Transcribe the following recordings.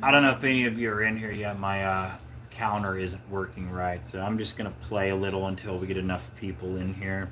I don't know if any of you are in here yet. My counter isn't working right, so I'm just gonna play a little until we get enough people in here.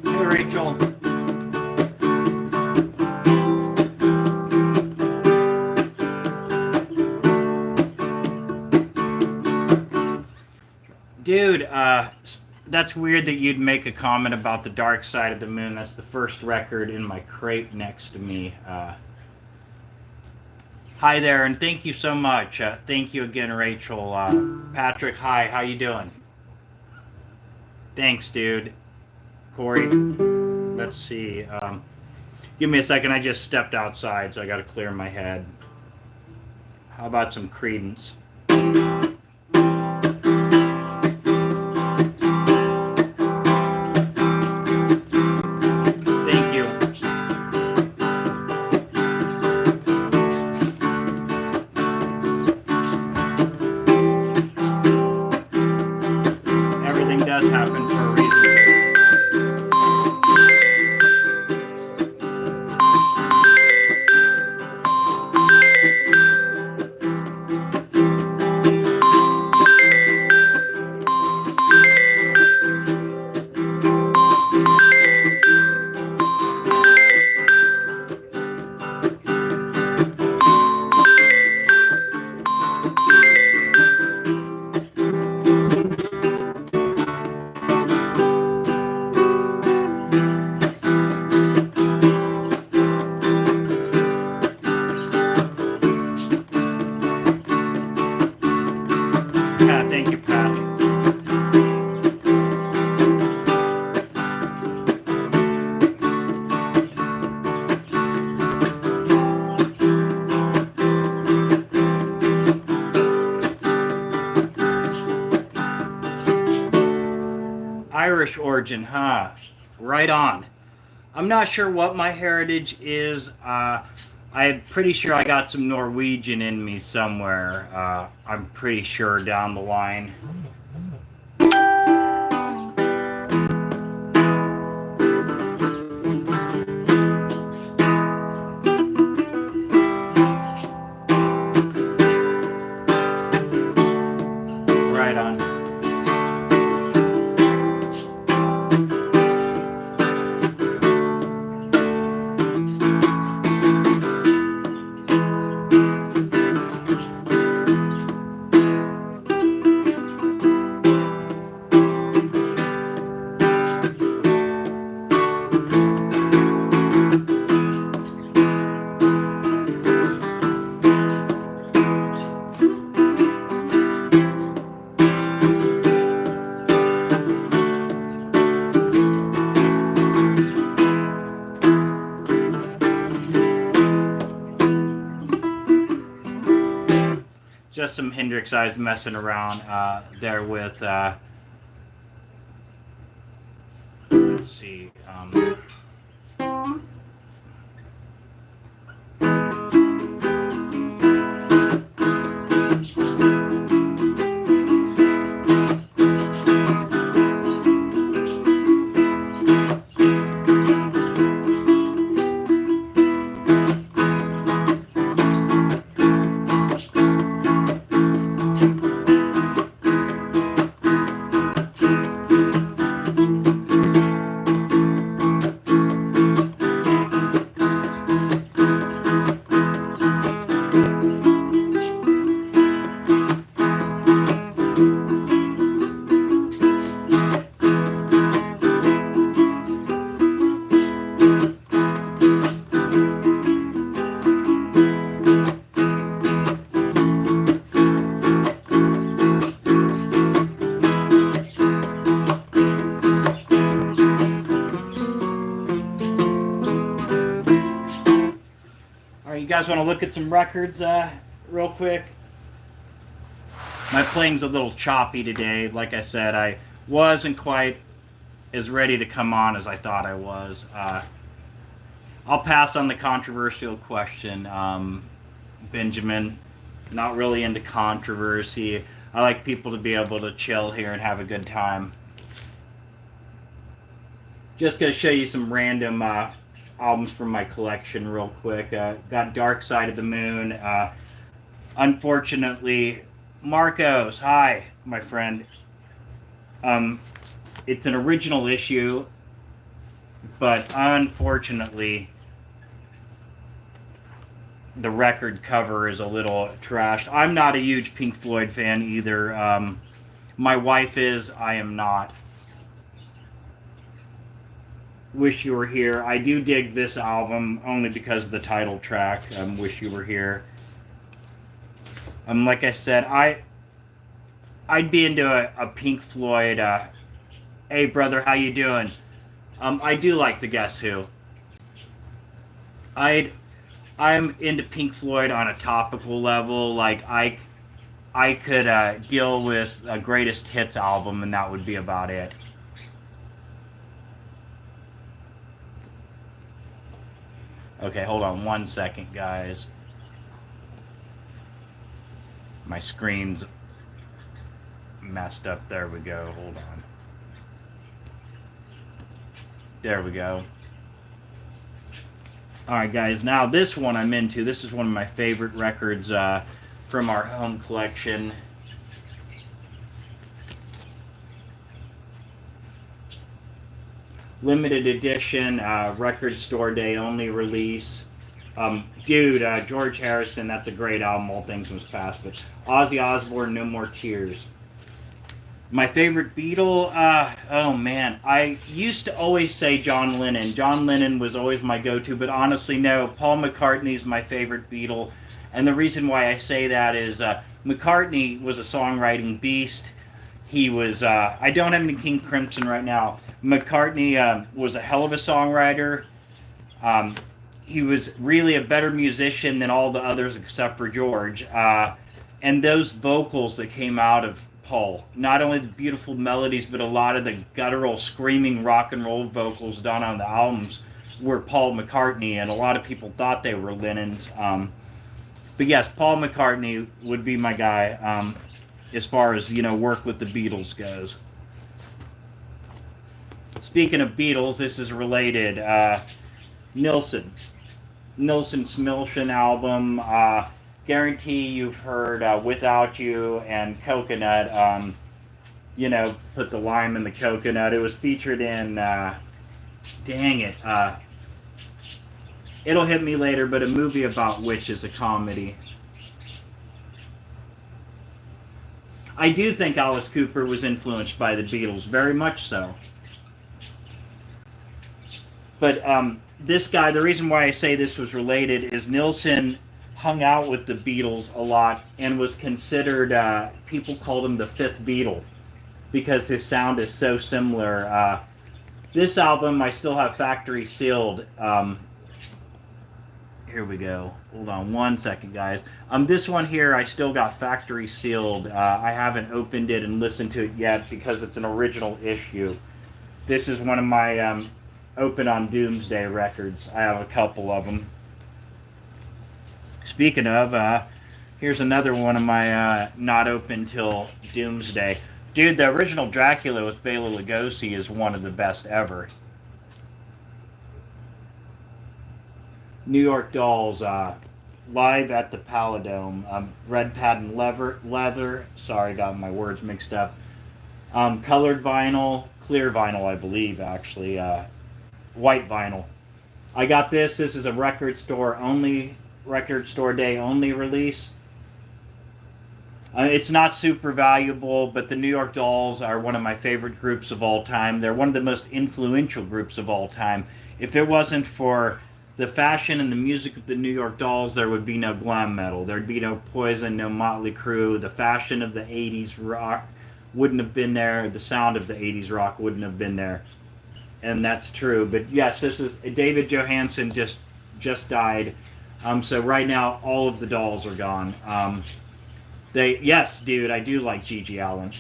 Hey, Rachel. Dude, that's weird that you'd make a comment about the dark side of the moon. That's the first record in my crate next to me. Hi there, and thank you so much. Thank you again, Rachel. Patrick, hi. How you doing? Thanks, dude. Corey, let's see. Give me a second. I just stepped outside, so I got to clear my head. How about some Credence? Thank you. Everything does happen for a reason. Yeah, thank you, Pat. Irish origin, huh? Right on. I'm not sure what my heritage is. I'm pretty sure I got some Norwegian in me somewhere. I'm pretty sure down the line. Right on. just some Hendrix I was messing around there with. Let's see. You guys want to look at some records real quick? My playing's a little choppy today. Like I said, I wasn't quite as ready to come on as I thought I was. I'll pass on the controversial question, Benjamin. Not really into controversy. I like people to be able to chill here and have a good time. Just going to show you some random albums from my collection real quick. Got Dark Side of the Moon. Unfortunately, Marcos, hi, my friend. It's an original issue, but unfortunately, the record cover is a little trashed. I'm not a huge Pink Floyd fan either. My wife is. I am not. Wish You Were Here. I do dig this album only because of the title track, Wish You Were Here. Like I said, I'd be into a Pink Floyd, hey brother, how you doing? I do like the Guess Who. I'm into Pink Floyd on a topical level. Like I could deal with a greatest hits album and that would be about it. Okay, hold on 1 second, guys. My screen's messed up. There we go. Hold on. There we go. Alright, guys. Now, this one I'm into. This is one of my favorite records from our home collection. Limited edition, record store day only release. Dude, George Harrison, that's a great album, All Things Must Pass. But Ozzy Osbourne, No More Tears. My favorite Beatle, oh man, I used to always say John Lennon. John Lennon was always my go-to, but honestly, no, Paul McCartney's my favorite Beatle. And the reason why I say that is McCartney was a songwriting beast. He was, I don't have any King Crimson right now. McCartney was a hell of a songwriter. He was really a better musician than all the others except for George. And those vocals that came out of Paul, not only the beautiful melodies, but a lot of the guttural, screaming rock and roll vocals done on the albums were Paul McCartney, and a lot of people thought they were Lennon's. But yes, Paul McCartney would be my guy as far as, work with the Beatles goes. Speaking of Beatles, this is related. Nilsson Smilshin album. Guarantee you've heard Without You and Coconut. Put the lime in the coconut. It was featured in, dang it. It'll hit me later, but a movie about witches, a comedy. I do think Alice Cooper was influenced by the Beatles, very much so. But this guy, the reason why I say this was related is Nilsson hung out with the Beatles a lot and was considered, people called him the fifth Beatle because his sound is so similar. This album I still have factory sealed. Here we go. Hold on one second, guys. This one here, I still got factory sealed. I haven't opened it and listened to it yet because it's an original issue. This is one of my Open on Doomsday records. I have a couple of them. Speaking of, here's another one of my not open till Doomsday. Dude, the original Dracula with Bela Lugosi is one of the best ever. New York Dolls, live at the Paladome. Red patent leather. Sorry, got my words mixed up. Colored vinyl, clear vinyl, I believe, actually. White vinyl. I got this. This is a record store day only release. It's not super valuable, but the New York Dolls are one of my favorite groups of all time. They're one of the most influential groups of all time. If it wasn't for the fashion and the music of the New York Dolls, there would be no glam metal. There'd be no Poison, no Motley Crue. The fashion of the 80s rock wouldn't have been there. The sound of the 80s rock wouldn't have been there. And that's true. But yes, this is David Johansen just died. So right now, all of the Dolls are gone. Yes, dude, I do like Gigi Allen.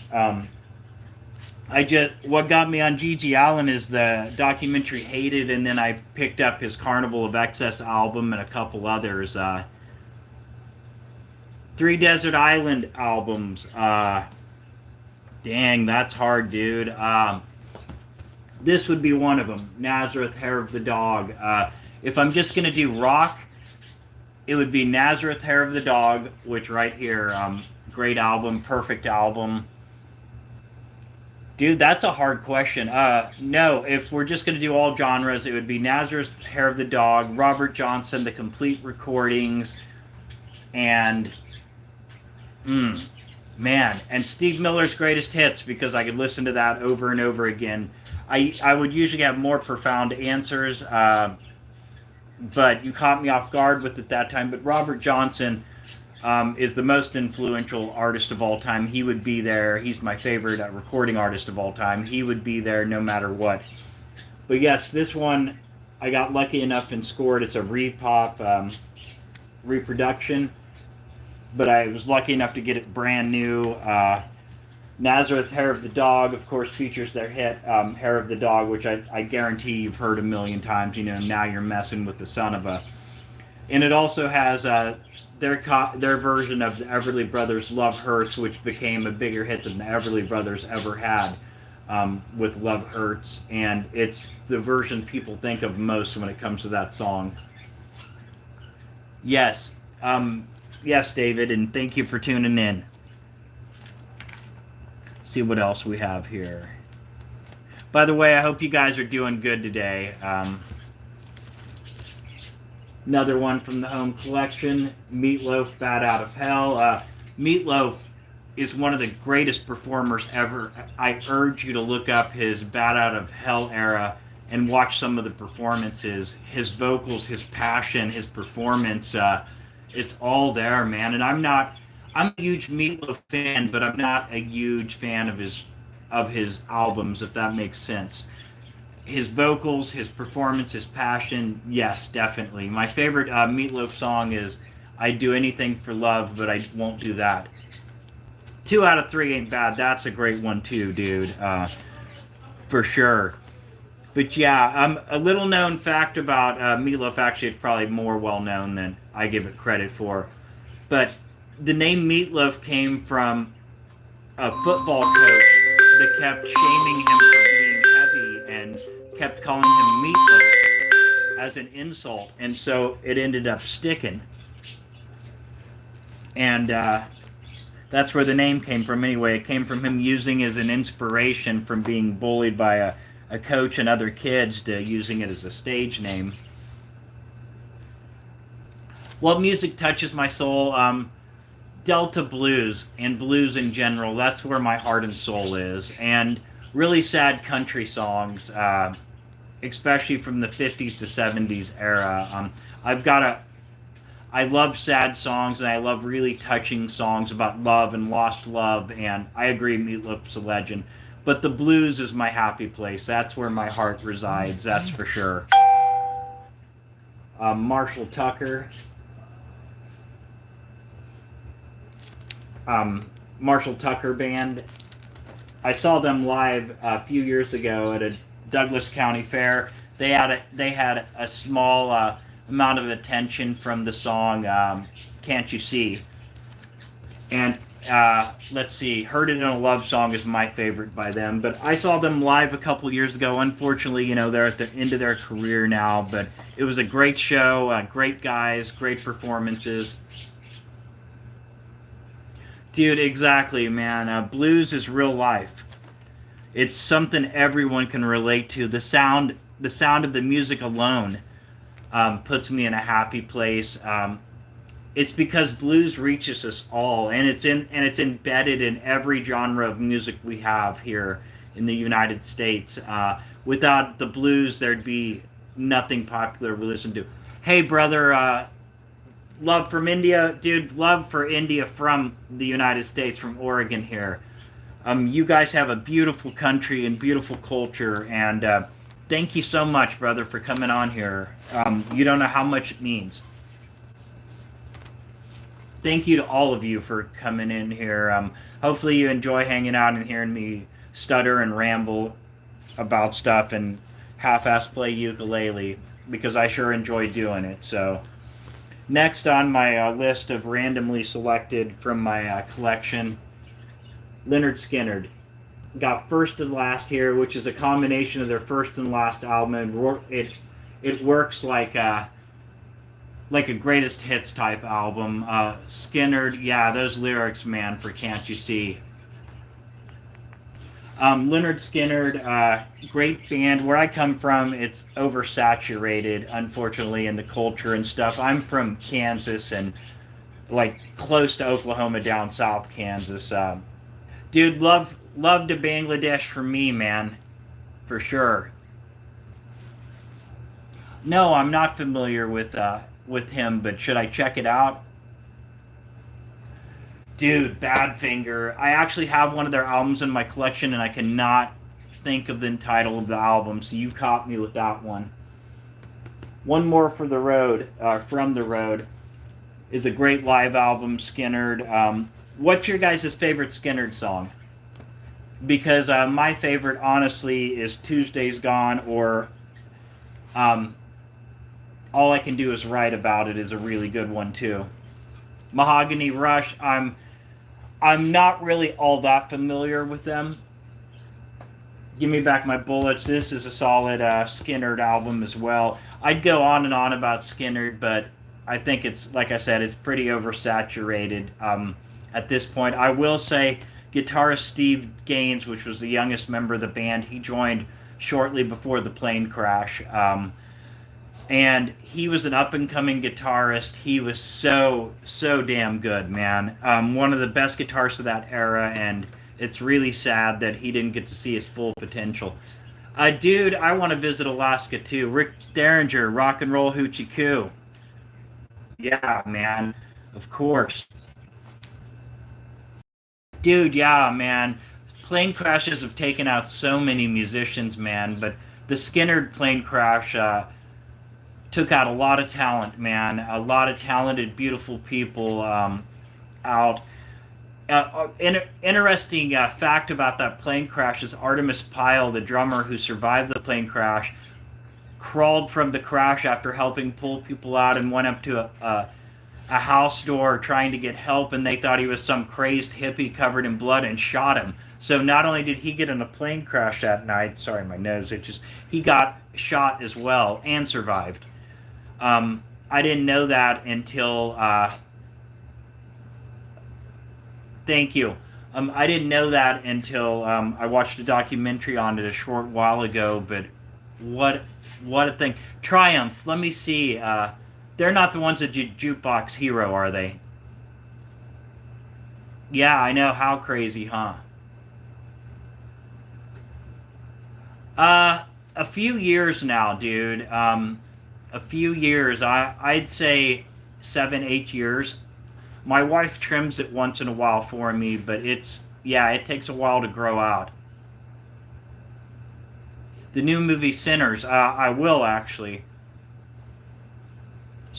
What got me on Gigi Allen is the documentary Hated, and then I picked up his Carnival of Excess album and a couple others. Three Desert Island albums. Dang, that's hard, dude. This would be one of them. Nazareth, Hair of the Dog. If I'm just gonna do rock, it would be Nazareth, Hair of the Dog, which right here, great album, perfect album. Dude, that's a hard question. No, if we're just going to do all genres, it would be Nazareth, Hair of the Dog, Robert Johnson, the complete recordings, and, man, and Steve Miller's greatest hits, because I could listen to that over and over again. I would usually have more profound answers, but you caught me off guard with it that time. But Robert Johnson is the most influential artist of all time. He would be there. He's my favorite recording artist of all time. He would be there no matter what. But yes, this one I got lucky enough and scored. It's a repop reproduction, but I was lucky enough to get it brand new. Nazareth, Hair of the Dog, of course, features their hit Hair of the Dog, which I guarantee you've heard a million times. You know, Now You're Messing with the Son of a. And it also has their version of the Everly Brothers' Love Hurts, which became a bigger hit than the Everly Brothers ever had with Love Hurts. And it's the version people think of most when it comes to that song. Yes. Yes, David, and thank you for tuning in. See what else we have here. By the way, I hope you guys are doing good today. Another one from the home collection, Meatloaf, Bat Out of Hell. Meatloaf is one of the greatest performers ever. I urge you to look up his Bat Out of Hell era and watch some of the performances. His vocals, his passion, his performance, it's all there, man. And I'm a huge Meatloaf fan, but I'm not a huge fan of his albums, if that makes sense. His vocals, his performance, his passion, yes, definitely. My favorite Meatloaf song is I'd Do Anything for Love, but I Won't Do That. 2 out of 3 ain't bad. That's a great one too, dude. For sure. But yeah, a little known fact about Meatloaf, actually it's probably more well known than I give it credit for. But the name Meatloaf came from a football coach that kept shaming him for being heavy and kept calling him Meatloaf as an insult. And so it ended up sticking. And that's where the name came from anyway. It came from him using as an inspiration from being bullied by a coach and other kids to using it as a stage name. What music touches my soul? Delta blues and blues in general. That's where my heart and soul is. And really sad country songs, especially from the 50s to 70s era. I love sad songs, and I love really touching songs about love and lost love, and I agree Meatloaf's a legend. But the blues is my happy place. That's where my heart resides, that's for sure. Marshall Tucker, Marshall Tucker Band. I saw them live a few years ago at a Douglas County Fair. They had a small amount of attention from the song "Can't You See," and let's see, "Heard It in a Love Song" is my favorite by them. But I saw them live a couple years ago. Unfortunately, they're at the end of their career now. But it was a great show, great guys, great performances. Dude, exactly, man. Blues is real life. It's something everyone can relate to. The sound of the music alone puts me in a happy place. It's because blues reaches us all, and it's embedded in every genre of music we have here in the United States. Without the blues, there'd be nothing popular we listen to. Hey, brother, love from India, dude. Love for India from the United States, from Oregon here. You guys have a beautiful country and beautiful culture, and thank you so much, brother, for coming on here. You don't know how much it means. Thank you to all of you for coming in here. Hopefully, you enjoy hanging out and hearing me stutter and ramble about stuff and half-ass play ukulele because I sure enjoy doing it. So, next on my list of randomly selected from my collection, Leonard Skinnerd. Got First and Last here, which is a combination of their first and last album. It works like a greatest hits type album. Skinnerd, yeah, those lyrics, man, for Can't You See. Leonard Skinnerd, great band. Where I come from, it's oversaturated, unfortunately, in the culture and stuff. I'm from Kansas and like close to Oklahoma, down south Kansas. Dude, love to Bangladesh for me, man, for sure. No, I'm not familiar with him, but should I check it out? Dude, Badfinger. I actually have one of their albums in my collection, and I cannot think of the title of the album. So you caught me with that one. One More for the Road, from the Road, is a great live album. Skinnerd. What's your guys' favorite Skinnerd song? Because my favorite, honestly, is Tuesday's Gone, or um, All I Can Do Is Write About It is a really good one too. Mahogany Rush. I'm not really all that familiar with them. Give Me Back My Bullets. This is a solid Skinnerd album as well. I'd go on and on about Skinnerd, but I think it's, like I said, it's pretty oversaturated at this point. I will say guitarist Steve Gaines, which was the youngest member of the band, he joined shortly before the plane crash. And he was an up and coming guitarist. He was so damn good, man. One of the best guitarists of that era, and it's really sad that he didn't get to see his full potential. Dude, I want to visit Alaska too. Rick Derringer, Rock and Roll Hoochie Coo. Yeah, man, of course. Dude, yeah, man. Plane crashes have taken out so many musicians, man, but the Skinner plane crash took out a lot of talent, man. A lot of talented, beautiful people out. Interesting fact about that plane crash is Artemis Pyle, the drummer who survived the plane crash, crawled from the crash after helping pull people out and went up to a house door trying to get help, and they thought he was some crazed hippie covered in blood and shot him. So not only did he get in a plane crash that night, sorry, my nose itches, he got shot as well and survived. I didn't know that until thank you. I didn't know that until I watched a documentary on it a short while ago. But what what a thing! Triumph. Let me see. They're not the ones that did Jukebox Hero, are they? Yeah, I know. How crazy, huh? A few years now, dude. A few years. I'd say 7, 8 years. My wife trims it once in a while for me, but it's yeah, it takes a while to grow out. The new movie Sinners. I will actually.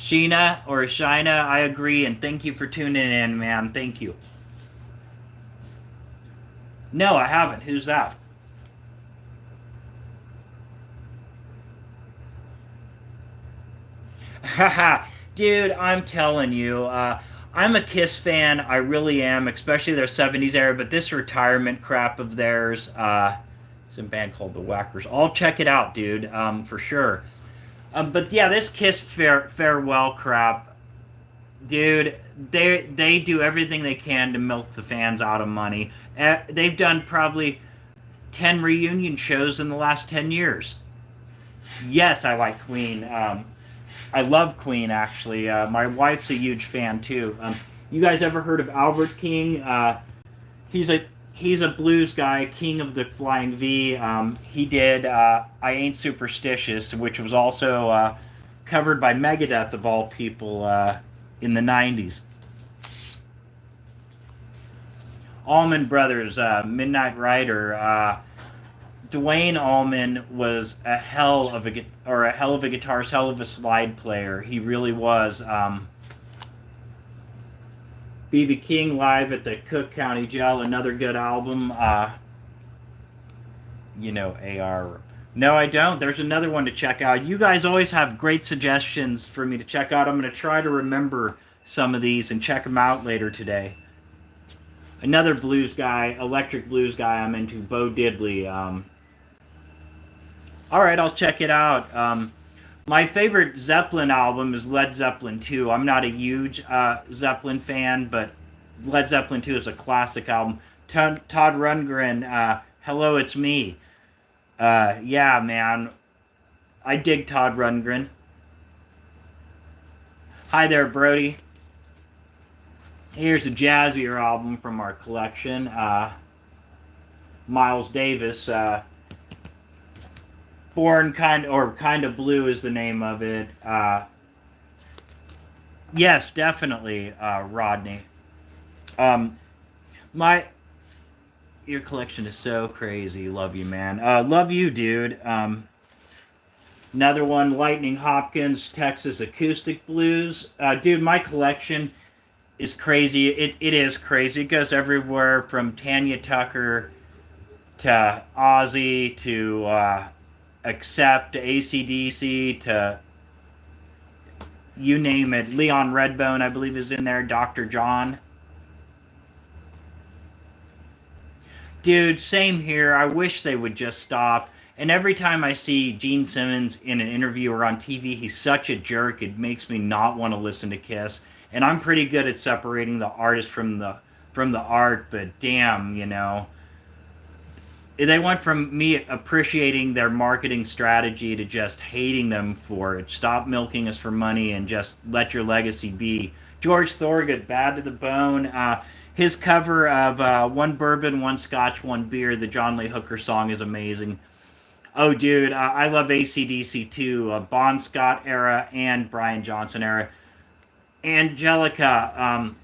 Sheena or Shina, I agree, and thank you for tuning in, man. Thank you. No, I haven't. Who's that? Haha, dude, I'm telling you, I'm a Kiss fan. I really am, especially their '70s era. But this retirement crap of theirs, it's a band called the Whackers. I'll check it out, dude, for sure. But yeah, this Kiss farewell crap, dude. They do everything they can to milk the fans out of money. They've done probably 10 reunion shows in the last 10 years. Yes, I like Queen. I love Queen actually. My wife's a huge fan too. You guys ever heard of Albert King? He's a he's a blues guy, king of the Flying V. He did "I Ain't Superstitious," which was also covered by Megadeth of all people in the '90s. Allman Brothers, Midnight Rider. Dwayne Allman was a hell of a guitarist, hell of a slide player. He really was. BB King live at the Cook County Jail, another good album. AR. No, I don't. There's another one to check out. You guys always have great suggestions for me to check out. I'm going to try to remember some of these and check them out later today. Another blues guy, electric blues guy I'm into, Bo Diddley. All right, I'll check it out. My favorite Zeppelin album is Led Zeppelin 2. I'm not a huge Zeppelin fan, but Led Zeppelin 2 is a classic album. Todd Rundgren, Hello, It's Me. Yeah, man. I dig Todd Rundgren. Hi there, Brody. Here's a jazzier album from our collection. Miles Davis, Born Kind of Blue is the name of it. Yes, definitely, Rodney. Um, my your collection is so crazy. Love you, man. Love you, dude. Another one, Lightning Hopkins, Texas Acoustic Blues. Dude, my collection is crazy. It is crazy. It goes everywhere from Tanya Tucker to Ozzy to Accept to ACDC to you name it. Leon Redbone, I believe, is in there. Dr. John. Dude, same here. I wish they would just stop. And every time I see Gene Simmons in an interview or on TV, he's such a jerk. It makes me not want to listen to Kiss. And I'm pretty good at separating the artist from the art, but damn, they went from me appreciating their marketing strategy to just hating them for it. Stop milking us for money and just let your legacy be. George Thorogood, Bad to the Bone. His cover of One Bourbon, One Scotch, One Beer, the John Lee Hooker song is amazing. Oh, dude, I love AC/DC too. Bon Scott era and Brian Johnson era. Angelica,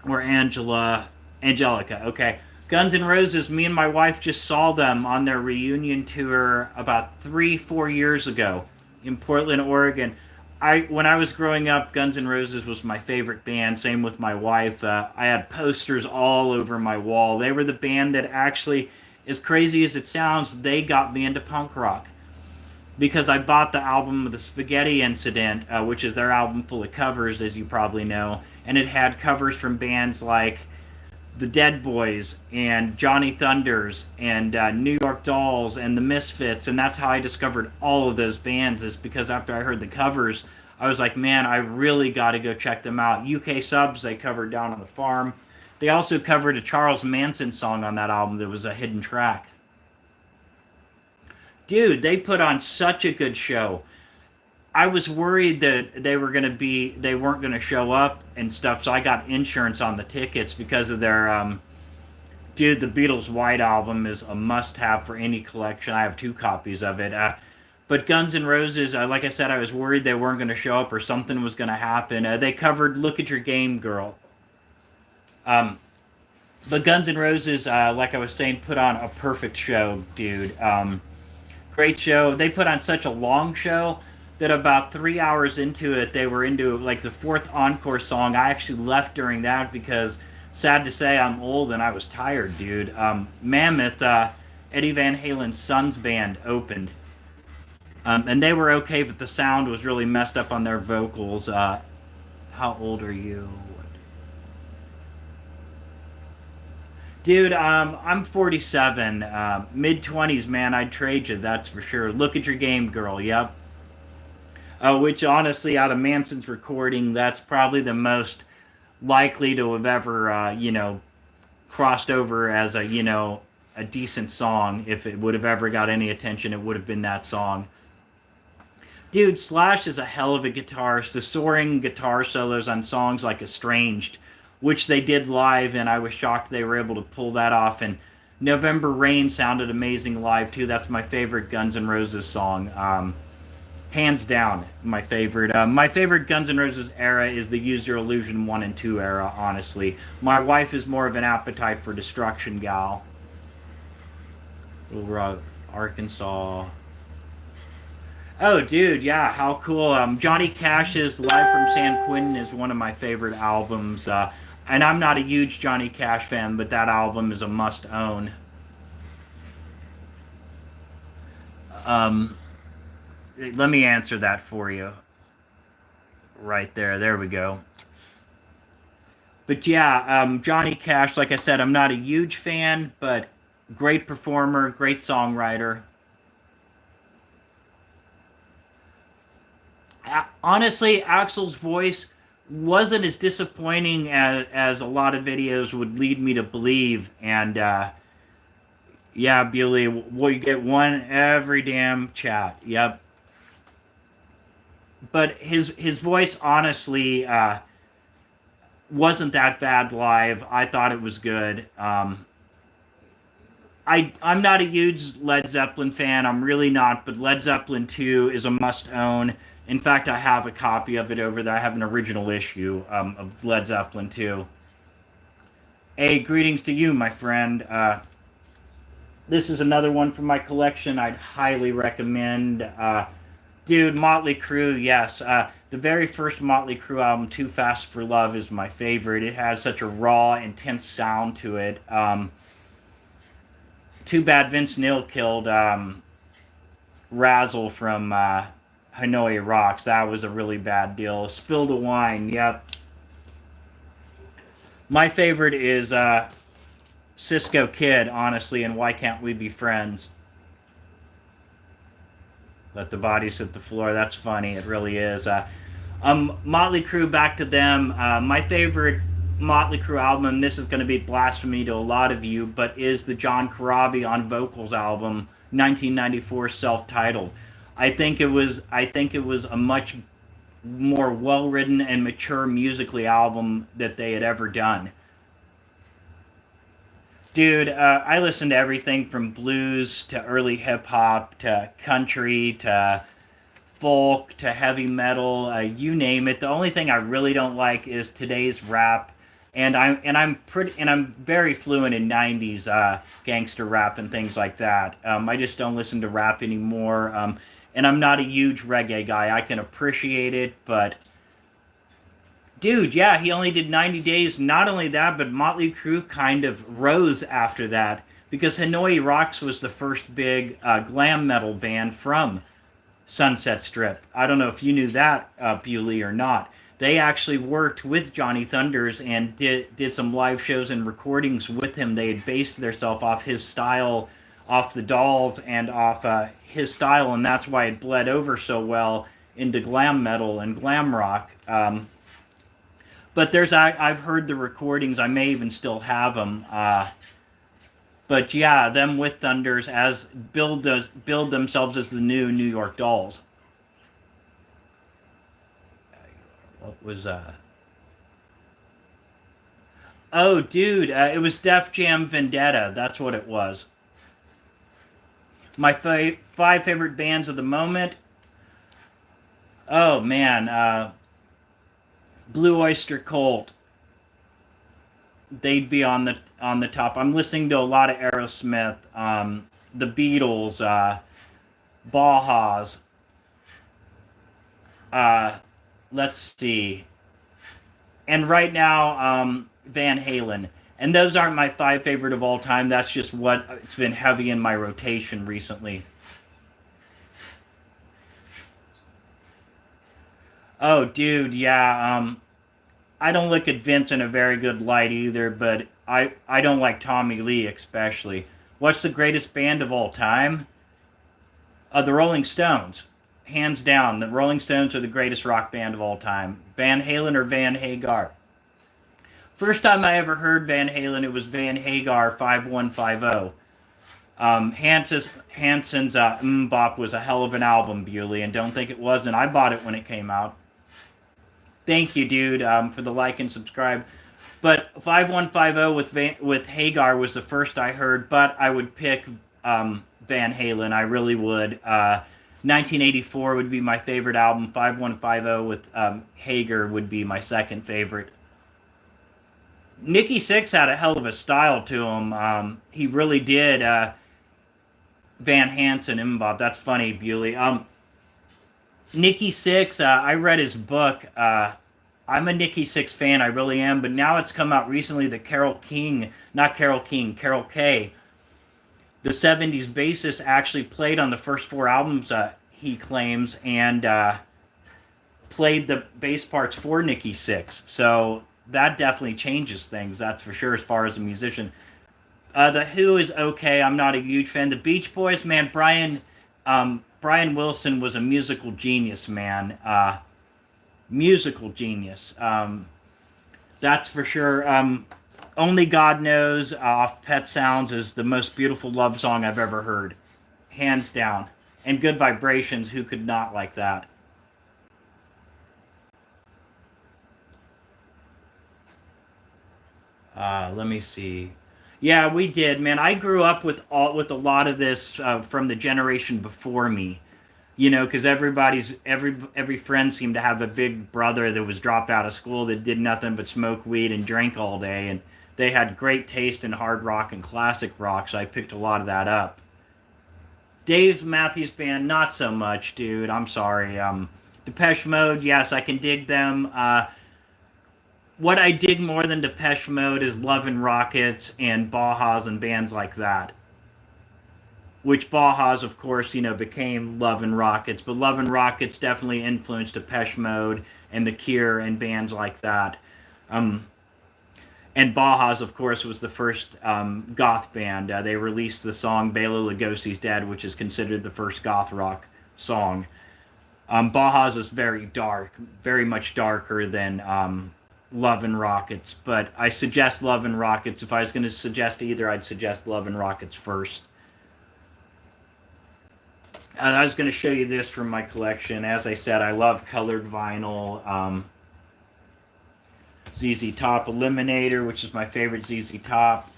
or Angelica, okay. Guns N' Roses, me and my wife just saw them on their reunion tour about 3, 4 years ago in Portland, Oregon. When I was growing up, Guns N' Roses was my favorite band. Same with my wife. I had posters all over my wall. They were the band that actually, as crazy as it sounds, they got me into punk rock because I bought the album of the Spaghetti Incident, which is their album full of covers, as you probably know, and it had covers from bands like the Dead Boys and Johnny Thunders and New York Dolls and the Misfits, and that's how I discovered all of those bands. Is because after I heard the covers, I was like, man, I really got to go check them out. UK Subs they covered Down on the Farm. They also covered a Charles Manson song on that album that was a hidden track. Dude, they put on such a good show. I was worried that they weren't gonna show up and stuff, so I got insurance on the tickets because of their dude. The Beatles' White Album is a must-have for any collection. I have 2 copies of it. But Guns N' Roses, like I said, I was worried they weren't gonna show up or something was gonna happen. They covered "Look at Your Game, Girl." But Guns N' Roses, like I was saying, put on a perfect show, dude. Great show. They put on such a long show that about 3 hours into it, they were into like the fourth encore song. I actually left during that because, sad to say, I'm old and I was tired, dude. Mammoth, Eddie Van Halen's son's band opened, and they were okay, but the sound was really messed up on their vocals. How old are you? Dude, I'm 47, mid 20s, man. I'd trade you, that's for sure. Look at your game, girl. Yep. Which honestly, out of Manson's recording, that's probably the most likely to have ever, crossed over as a decent song. If it would have ever got any attention, it would have been that song. Dude, Slash is a hell of a guitarist. The soaring guitar solos on songs like Estranged, which they did live, and I was shocked they were able to pull that off. And November Rain sounded amazing live, too. That's my favorite Guns N' Roses song. Hands down, my favorite. My favorite Guns N' Roses era is the Use Your Illusion 1 and 2 era, honestly. My wife is more of an Appetite for Destruction gal. Arkansas. Oh, dude, yeah, how cool. Johnny Cash's Live from San Quentin is one of my favorite albums. And I'm not a huge Johnny Cash fan, but that album is a must own. Um, Let me answer that for you. Right there. There we go. But yeah, Johnny Cash, like I said, I'm not a huge fan, but great performer, great songwriter. Honestly, Axel's voice wasn't as disappointing as a lot of videos would lead me to believe. And yeah, Bewley, well, you get one every damn chat. Yep. But his voice honestly wasn't that bad live. I thought it was good. I'm not a huge Led Zeppelin fan. I'm really not. But Led Zeppelin 2 is a must own. In fact, I have a copy of it over there. I have an original issue of Led Zeppelin 2. Hey, greetings to you, my friend. This is another one from my collection I'd highly recommend. Dude, Motley Crue, yes. The very first Motley Crue album, Too Fast for Love, is my favorite. It has such a raw, intense sound to it. Too bad Vince Neil killed Razzle from Hanoi Rocks. That was a really bad deal. Spill the Wine, yep. My favorite is Cisco Kid, honestly, and Why Can't We Be Friends? Let the bodies hit the floor. That's funny. It really is. Motley Crue, back to them. My favorite Motley Crue album, and this is going to be blasphemy to a lot of you, but is the John Corabi on vocals album, 1994, self-titled. I think it was a much more well-written and mature musically album that they had ever done. Dude, I listen to everything from blues to early hip hop to country to folk to heavy metal, you name it. The only thing I really don't like is today's rap, and I'm very fluent in '90s gangster rap and things like that. I just don't listen to rap anymore, and I'm not a huge reggae guy. I can appreciate it, but dude, yeah, he only did 90 days. Not only that, but Motley Crue kind of rose after that because Hanoi Rocks was the first big glam metal band from Sunset Strip. I don't know if you knew that, Bewley, or not. They actually worked with Johnny Thunders and did some live shows and recordings with him. They had based themselves off his style, off the Dolls, and off his style, and that's why it bled over so well into glam metal and glam rock. But I've heard the recordings. I may even still have them. But yeah, them with Thunders as build themselves as the new New York Dolls. What was Oh, dude, it was Def Jam Vendetta. That's what it was. My five favorite bands of the moment. Oh man, Blue Oyster Cult. They'd be on the top. I'm listening to a lot of Aerosmith, the Beatles, Bajas. Uh, let's see. And right now, Van Halen. And those aren't my five favorite of all time. That's just what it's been heavy in my rotation recently. Oh, dude, yeah. I don't look at Vince in a very good light either, but I don't like Tommy Lee especially. What's the greatest band of all time? The Rolling Stones. Hands down, the Rolling Stones are the greatest rock band of all time. Van Halen or Van Hagar? First time I ever heard Van Halen, it was Van Hagar 5150. Hanson's Bop was a hell of an album, Bewley, and don't think it wasn't. I bought it when it came out. Thank you, dude, for the like and subscribe. But 5150 with Hagar was the first I heard, but I would pick Van Halen. I really would. 1984 would be my favorite album. 5150 with Hagar would be my second favorite. Nikki Sixx had a hell of a style to him. He really did. Van Hansen, Mbop. That's funny, Bewley. Nikki Sixx, I read his book. I'm a Nikki Sixx fan, I really am. But now it's come out recently that Carol Kay, the '70s bassist, actually played on the first four albums. He claims and played the bass parts for Nikki Sixx. So that definitely changes things. That's for sure as far as a musician. The Who is okay. I'm not a huge fan. The Beach Boys, man, Brian Wilson was a musical genius, man. Musical genius. That's for sure. Only God Knows off Pet Sounds is the most beautiful love song I've ever heard. Hands down. And Good Vibrations, who could not like that? Let me see. Yeah, we did, man. I grew up with a lot of this from the generation before me. Because every friend seemed to have a big brother that was dropped out of school that did nothing but smoke weed and drink all day, and they had great taste in hard rock and classic rock. So I picked a lot of that up. Dave Matthews Band, not so much, dude. I'm sorry. Depeche Mode, yes, I can dig them. What I dig more than Depeche Mode is Love and Rockets and Bajas and bands like that. Which Bajas, of course, became Love and Rockets, but Love and Rockets definitely influenced Depeche Mode and The Cure and bands like that. Um, and Bajas, of course, was the first goth band. They released the song Bela Lugosi's Dead, which is considered the first goth rock song. Bajas is very dark, very much darker than Love and Rockets, but I suggest Love and Rockets. If I was going to suggest either, I'd suggest Love and Rockets first. I was going to show you this from my collection. As I said, I love colored vinyl. ZZ Top Eliminator, which is my favorite ZZ Top.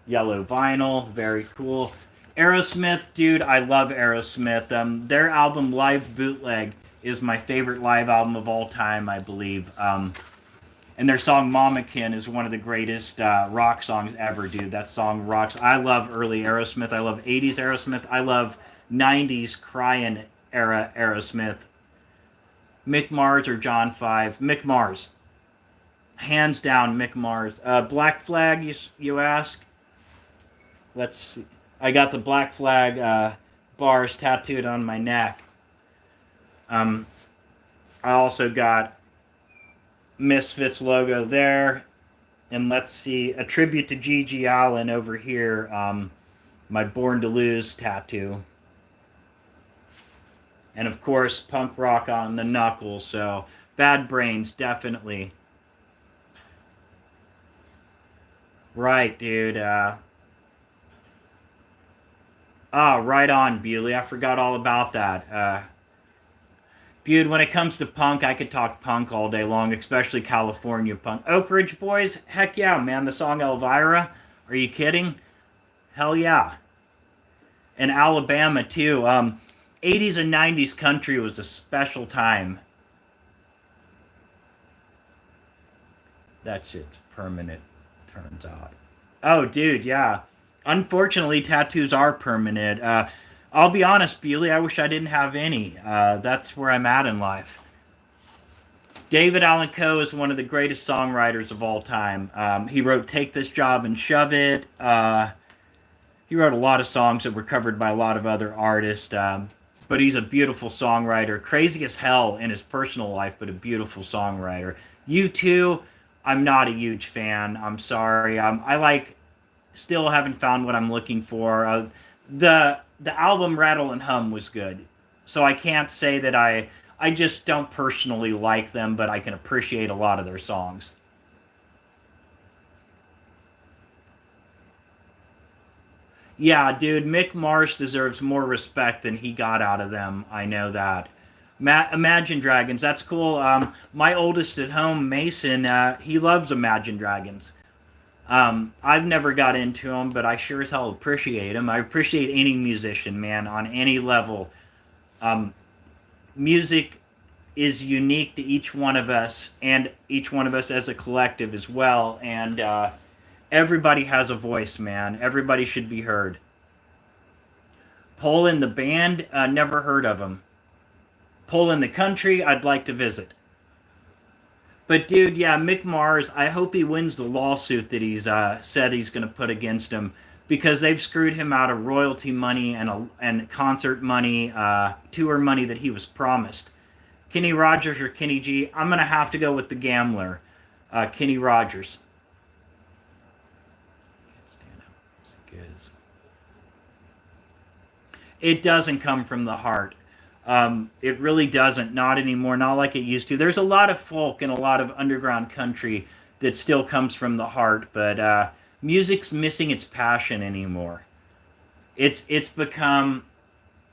Yellow vinyl, very cool. Aerosmith, dude, I love Aerosmith. Their album Live Bootleg is my favorite live album of all time, I believe. And their song Mamakin is one of the greatest rock songs ever, dude. That song rocks. I love early Aerosmith. I love 80s Aerosmith. I love 90s crying era Aerosmith. Mick Mars or John Five? Mick Mars. Hands down, Mick Mars. Black Flag, you ask? Let's see. I got the Black Flag bars tattooed on my neck. Um, I also got Misfits logo there. And let's see, a tribute to Gigi Allen over here. My Born to Lose tattoo. And of course, punk rock on the knuckles. So, Bad Brains, definitely. Right, dude. Right on, Bewley. I forgot all about that. Dude, when it comes to punk, I could talk punk all day long, especially California punk. Oak Ridge Boys? Heck yeah, man. The song Elvira? Are you kidding? Hell yeah. And Alabama, too. 80s and 90s country was a special time. That shit's permanent, turns out. Oh, dude, yeah. Unfortunately, tattoos are permanent. I'll be honest, Bewley, I wish I didn't have any. That's where I'm at in life. David Allan Coe is one of the greatest songwriters of all time. He wrote "Take This Job and Shove It." He wrote a lot of songs that were covered by a lot of other artists. But he's a beautiful songwriter, crazy as hell in his personal life, but a beautiful songwriter. U2, I'm not a huge fan. I'm sorry. I like still haven't found what I'm looking for. The album Rattle and Hum was good, so I can't say that I just don't personally like them, but I can appreciate a lot of their songs. Yeah, dude, Mick Mars deserves more respect than he got out of them. I know that. Imagine Dragons, that's cool. My oldest at home, Mason, he loves Imagine Dragons. I've never got into them, but I sure as hell appreciate them. I appreciate any musician, man, on any level. Um, Music is unique to each one of us, and each one of us as a collective as well. And everybody has a voice, man. Everybody should be heard. Poland, the band, never heard of them. Poland, the country, I'd like to visit. But dude, yeah, Mick Mars. I hope he wins the lawsuit that he's said he's going to put against him because they've screwed him out of royalty money and concert money, tour money that he was promised. Kenny Rogers or Kenny G? I'm going to have to go with the gambler, Kenny Rogers. Can't stand how music is. It doesn't come from the heart. It really doesn't. Not anymore. Not like it used to. There's a lot of folk and a lot of underground country that still comes from the heart, but music's missing its passion anymore. It's become.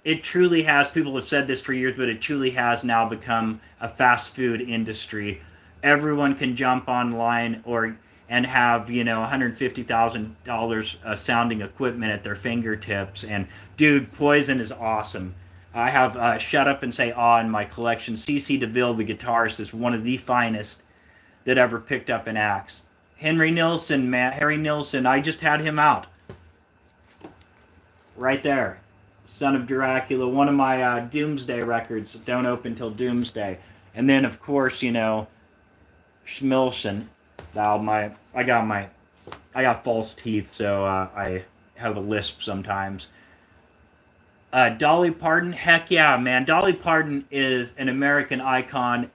It truly has. People have said this for years, but it truly has now become a fast food industry. Everyone can jump online or and have $150,000 sounding equipment at their fingertips. And dude, Poison is awesome. I have Shut Up and Say Aw in my collection. CC DeVille, the guitarist, is one of the finest that ever picked up an axe. Henry Nilsson, man, Harry Nilsson, I just had him out right there. Son of Dracula, one of my Doomsday records. Don't open till Doomsday. And then, of course, Schmilson. I got false teeth, so I have a lisp sometimes. Dolly Parton, heck yeah, man. Dolly Parton is an American icon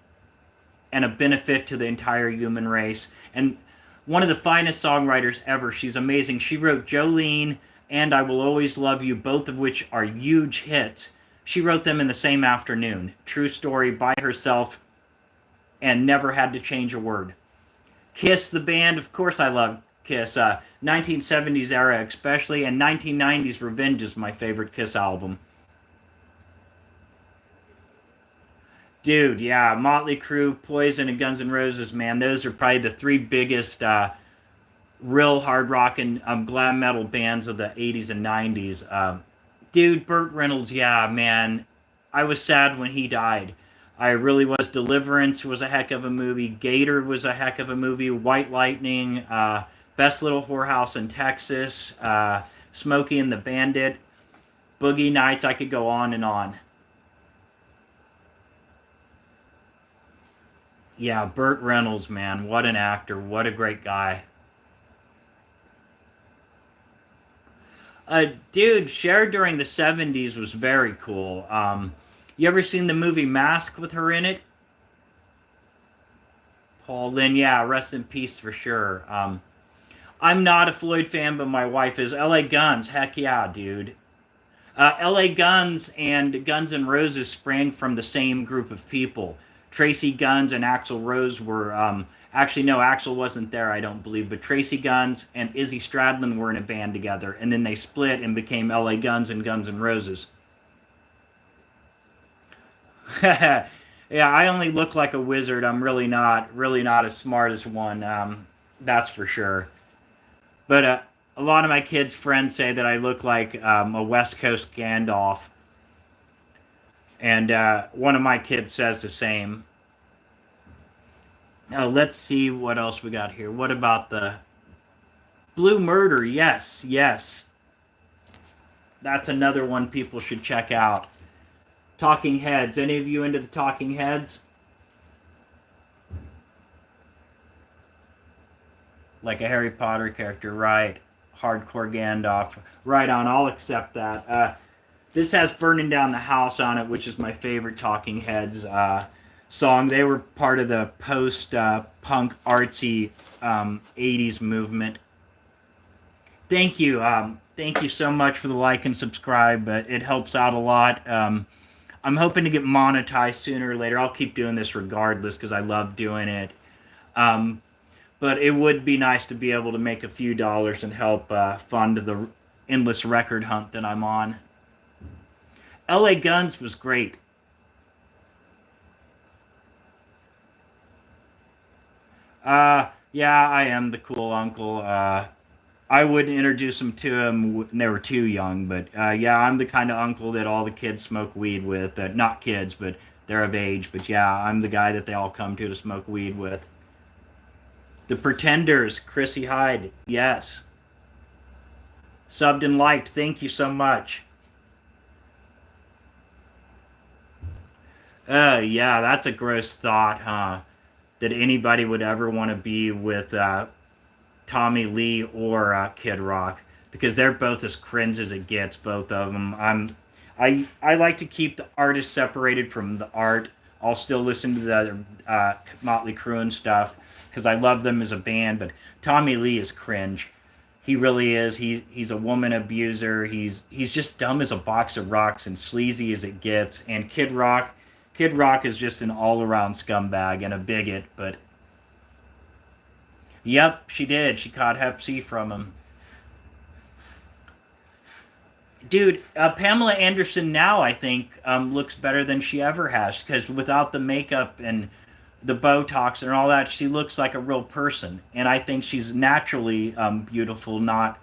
and a benefit to the entire human race. And one of the finest songwriters ever. She's amazing. She wrote Jolene and I Will Always Love You, both of which are huge hits. She wrote them in the same afternoon. True story, by herself, and never had to change a word. Kiss, the band, of course I love Kiss. 1970s era especially, and 1990s Revenge is my favorite Kiss album. Dude, yeah, Motley Crue, Poison, and Guns N' Roses, man, those are probably the three biggest real hard rock and glam metal bands of the 80s and 90s. Dude, Burt Reynolds, yeah, man, I was sad when he died. I really was. Deliverance was a heck of a movie. Gator was a heck of a movie. White Lightning, Best Little Whorehouse in Texas, Smokey and the Bandit, Boogie Nights. I could go on and on. Yeah, Burt Reynolds, man, what an actor, what a great guy. Dude, Cher during the 70s was very cool. You ever seen the movie Mask with her in it? Paul Lynn, yeah, rest in peace for sure. I'm not a Floyd fan, but my wife is. LA Guns, heck yeah, dude. LA Guns and Guns N' Roses sprang from the same group of people. Tracy Guns and Axl Rose were. Actually, no, Axl wasn't there, I don't believe, but Tracy Guns and Izzy Stradlin were in a band together, and then they split and became LA Guns and Guns N' Roses. Yeah, I only look like a wizard. I'm really not as smart as one. That's for sure. But a lot of my kids' friends say that I look like a West Coast Gandalf, and one of my kids says the same. Now let's see what else we got here. What about the Blue Murder? Yes, yes. That's another one people should check out. Talking Heads. Any of you into the Talking Heads? Like a Harry Potter character, right? Hardcore Gandalf. Right on, I'll accept that. This has Burning Down the House on it, which is my favorite Talking Heads song. They were part of the post-punk artsy 80s movement. Thank you. Thank you so much for the like and subscribe. It helps out a lot. I'm hoping to get monetized sooner or later. I'll keep doing this regardless because I love doing it. But it would be nice to be able to make a few dollars and help fund the endless record hunt that I'm on. LA Guns was great. Yeah, I am the cool uncle. I would introduce them to them when they were too young, but yeah, I'm the kind of uncle that all the kids smoke weed with. Not kids, but they're of age. But yeah, I'm the guy that they all come to smoke weed with. The Pretenders, Chrissy Hyde, yes. Subbed and liked, thank you so much. Yeah, that's a gross thought, huh? That anybody would ever want to be with Tommy Lee or Kid Rock because they're both as cringe as it gets. Both of them. I like to keep the artist separated from the art. I'll still listen to the other Motley Crue and stuff because I love them as a band. But Tommy Lee is cringe. He really is. He's a woman abuser. He's just dumb as a box of rocks and sleazy as it gets. And Kid Rock is just an all around scumbag and a bigot. But yep, she did. She caught Hep C from him. Dude, Pamela Anderson now I think looks better than she ever has because without the makeup and the Botox and all that, she looks like a real person. And I think she's naturally beautiful, not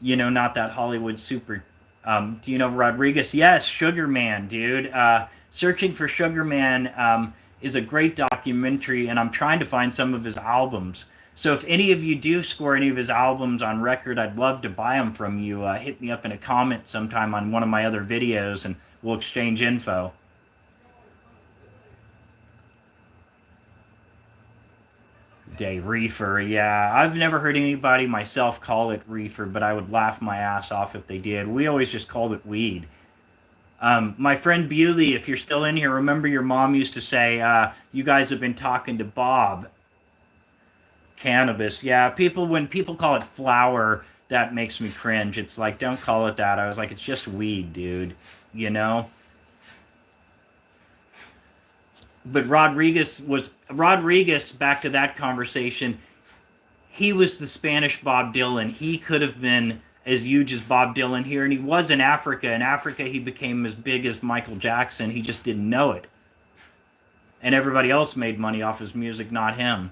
that Hollywood super. Do you know Rodriguez? Yes, Sugar Man, dude. Searching for Sugar Man is a great documentary, and I'm trying to find some of his albums. So if any of you do score any of his albums on record, I'd love to buy them from you. Hit me up in a comment sometime on one of my other videos, and we'll exchange info. Day reefer, yeah. I've never heard anybody myself call it reefer, but I would laugh my ass off if they did. We always just called it weed. My friend Bewley, if you're still in here, remember your mom used to say, you guys have been talking to Bob. Cannabis, yeah. When people call it flower, that makes me cringe. It's like, don't call it that. I was like, it's just weed, dude. You know? But Rodriguez, back to that conversation, he was the Spanish Bob Dylan. He could have been as huge as Bob Dylan here, and he was in Africa. In Africa, he became as big as Michael Jackson. He just didn't know it. And everybody else made money off his music, not him.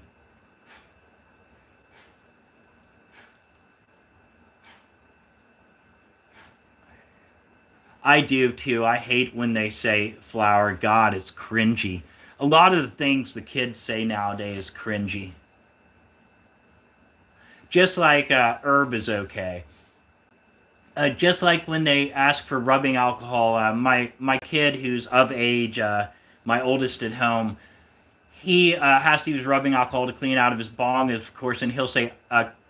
I do too. I hate when they say flower. God, it's cringy. A lot of the things the kids say nowadays is cringy. Just like herb is okay. Just like when they ask for rubbing alcohol, my kid who's of age, my oldest at home, he has to use rubbing alcohol to clean out of his bong, of course, and he'll say,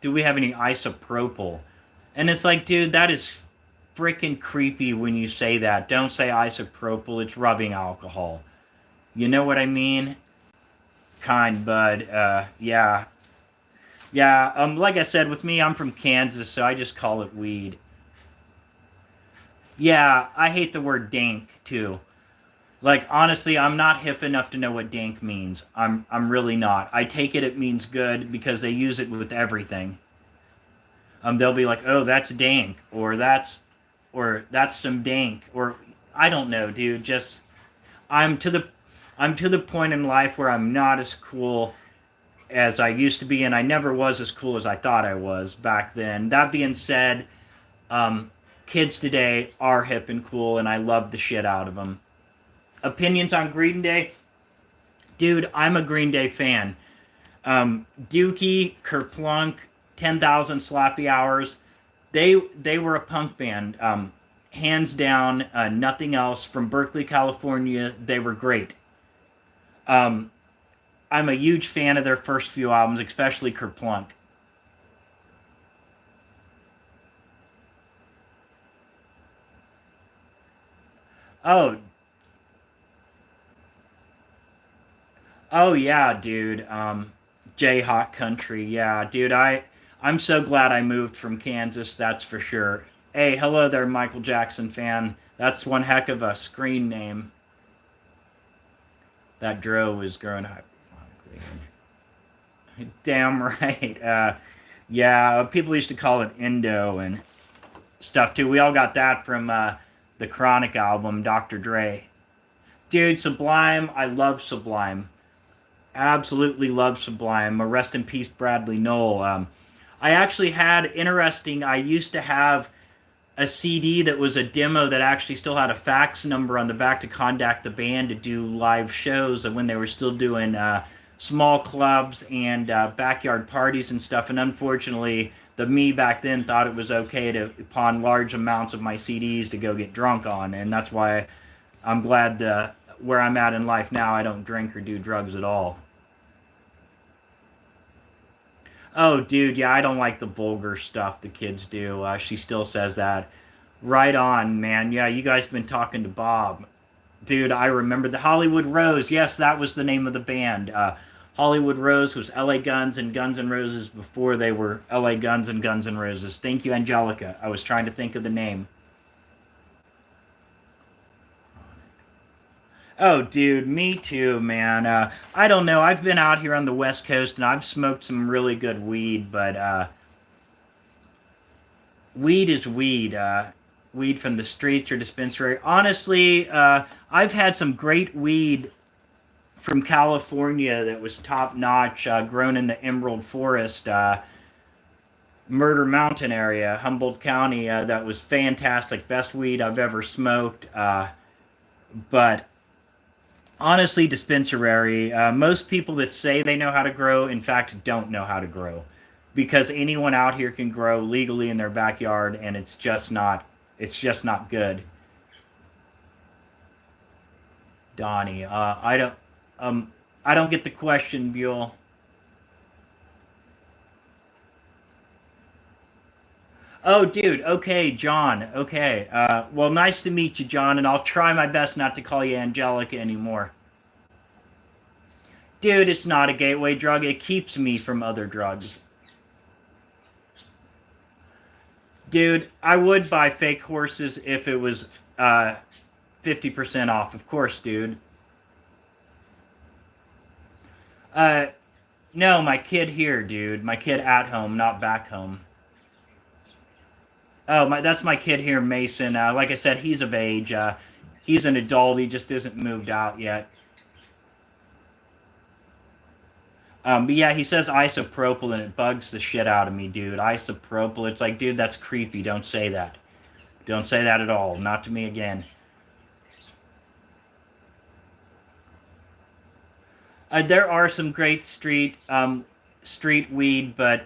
"Do we have any isopropyl?" And it's like, dude, that is freaking creepy when you say that. Don't say isopropyl; it's rubbing alcohol. You know what I mean? Kind bud. Yeah, yeah. Like I said, with me, I'm from Kansas, so I just call it weed. Yeah, I hate the word dank too. Like honestly, I'm not hip enough to know what dank means. I'm really not. I take it means good because they use it with everything. They'll be like, "Oh, that's dank," or that's some dank, or I don't know, dude. Just I'm to the I'm to the point in life where I'm not as cool as I used to be, and I never was as cool as I thought I was back then. That being said, um, kids today are hip and cool, and I love the shit out of them. Opinions on Green Day? Dude, I'm a Green Day fan. Dookie, Kerplunk, 10,000 Slappy Hours, they were a punk band. hands down, nothing else. From Berkeley, California, they were great. Um, I'm a huge fan of their first few albums, especially Kerplunk. Oh, oh yeah, dude. Jayhawk Country, yeah, dude. I'm so glad I moved from Kansas. That's for sure. Hey, hello there, Michael Jackson fan. That's one heck of a screen name. That Dro is growing hypothetically. Damn right. Yeah, people used to call it Indo and stuff too. We all got that from the Chronic album, Dr. Dre. Dude, Sublime. I love Sublime. Absolutely love Sublime. Rest in peace, Bradley Noel. I actually had interesting. I used to have a CD that was a demo that actually still had a fax number on the back to contact the band to do live shows when they were still doing small clubs and backyard parties and stuff. And unfortunately, the me back then thought it was okay to pawn large amounts of my CDs to go get drunk on, and that's why I'm glad where I'm at in life now, I don't drink or do drugs at all. Oh, dude, yeah, I don't like the vulgar stuff the kids do. She still says that. Right on, man. Yeah, you guys been talking to Bob. Dude, I remember the Hollywood Rose. Yes, that was the name of the band. Hollywood Rose was LA Guns and Guns N' Roses before they were LA Guns and Guns N' Roses. Thank you, Angelica. I was trying to think of the name. Oh, dude, me too, man. I don't know. I've been out here on the West Coast and I've smoked some really good weed, but weed is weed. Weed from the streets or dispensary. Honestly, I've had some great weed from California that was top notch, grown in the Emerald Forest, Murder Mountain area, Humboldt County. That was fantastic. Best weed I've ever smoked. But honestly, dispensary. Most people that say they know how to grow, in fact, don't know how to grow, because anyone out here can grow legally in their backyard, and it's just not. It's just not good. Donnie, um, I don't get the question, Buell. Oh, dude. Okay, John. Okay. Well, nice to meet you, John, and I'll try my best not to call you Angelica anymore. Dude, it's not a gateway drug. It keeps me from other drugs. Dude, I would buy fake horses if it was 50% off. Of course, dude. Uh, no, my kid here, dude. My kid at home, not back home. Oh, that's my kid here, Mason. Like I said, he's of age. He's an adult. He just isn't moved out yet. But yeah, he says isopropyl and it bugs the shit out of me, dude. Isopropyl. It's like, dude, that's creepy. Don't say that. Don't say that at all. Not to me again. There are some great street weed, but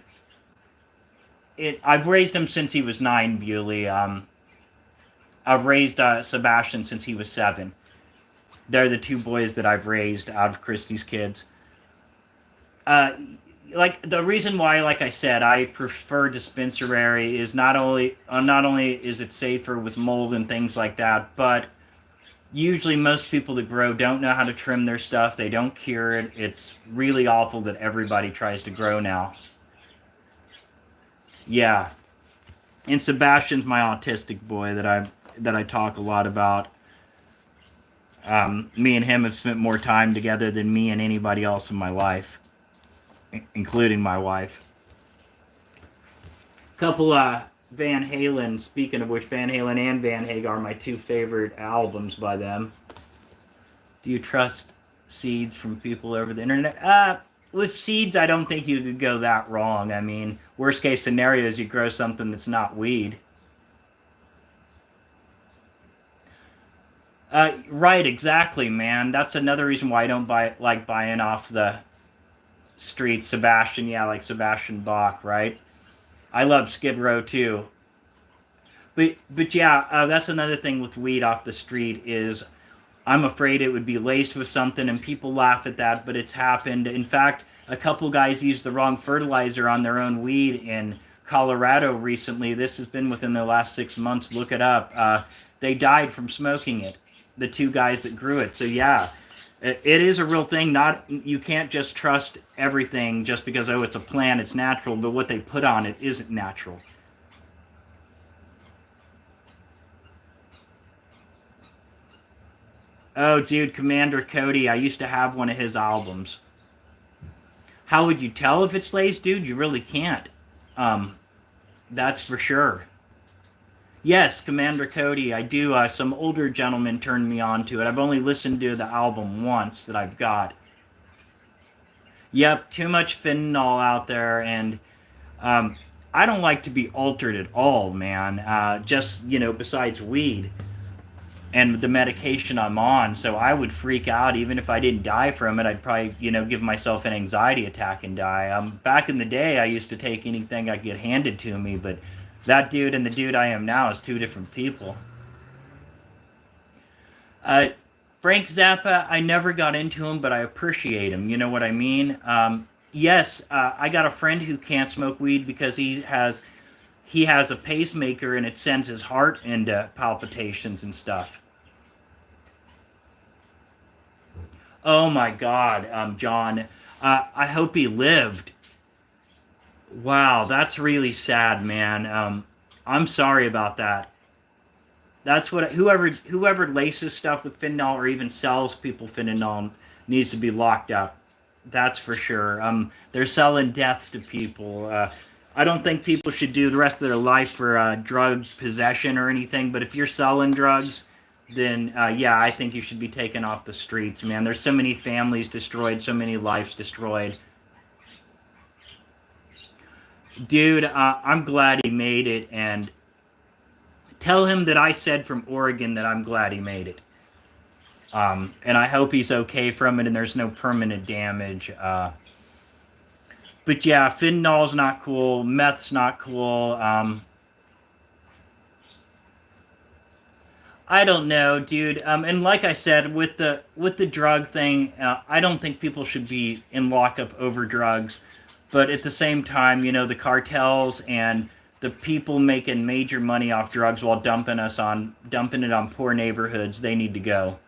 I've raised him since he was 9, Bewley. I've raised Sebastian since he was 7. They're the two boys that I've raised out of Christie's kids. Uh, like the reason why, like I said, I prefer dispensary is not only is it safer with mold and things like that, but usually most people that grow don't know how to trim their stuff. They don't cure it. It's really awful that everybody tries to grow now. Yeah, and Sebastian's my autistic boy that I talk a lot about. Me and him have spent more time together than me and anybody else in my life, including my wife. Couple Van Halen. Speaking of which, Van Halen and Van Hagar are my two favorite albums by them. Do you trust seeds from people over the internet? With seeds, I don't think you could go that wrong. I mean, worst case scenario is you grow something that's not weed. Right, exactly, man. That's another reason why I don't like buying off the street. Sebastian, yeah, like Sebastian Bach, right? I love Skid Row too. But yeah, that's another thing with weed off the street is I'm afraid it would be laced with something, and people laugh at that, but it's happened. In fact, a couple guys used the wrong fertilizer on their own weed in Colorado recently. This has been within the last 6 months. Look it up. They died from smoking it. The two guys that grew it. So yeah, it is a real thing. Not you can't just trust everything just because oh it's a plant, it's natural, but what they put on it isn't natural. Oh, dude, Commander Cody, I used to have one of his albums. How would you tell if it's laced, dude? You really can't. Um, that's for sure. Yes, Commander Cody, I do. Some older gentleman turned me on to it. I've only listened to the album once that I've got. Yep, too much fentanyl out there, and um, I don't like to be altered at all, man. Just, besides weed and the medication I'm on. So I would freak out even if I didn't die from it. I'd probably, give myself an anxiety attack and die. Back in the day, I used to take anything I get handed to me, but that dude and the dude I am now is two different people. Uh, Frank Zappa, I never got into him, but I appreciate him. You know what I mean? Yes, I got a friend who can't smoke weed because he has a pacemaker and it sends his heart into palpitations and stuff. Oh my God, John. I hope he lived. Wow, that's really sad, man. I'm sorry about that. That's what whoever laces stuff with fentanyl or even sells people fentanyl needs to be locked up. That's for sure. They're selling death to people. I don't think people should do the rest of their life for drug possession or anything. But if you're selling drugs, then yeah, I think you should be taken off the streets, man. There's so many families destroyed, so many lives destroyed. Dude, I'm glad he made it, and tell him that I said from Oregon that I'm glad he made it. And I hope he's okay from it and there's no permanent damage. But yeah, fentanyl's not cool. Meth's not cool. I don't know, dude. And like I said, with the drug thing, I don't think people should be in lockup over drugs. But at the same time, the cartels and the people making major money off drugs while dumping it on poor neighborhoods, they need to go.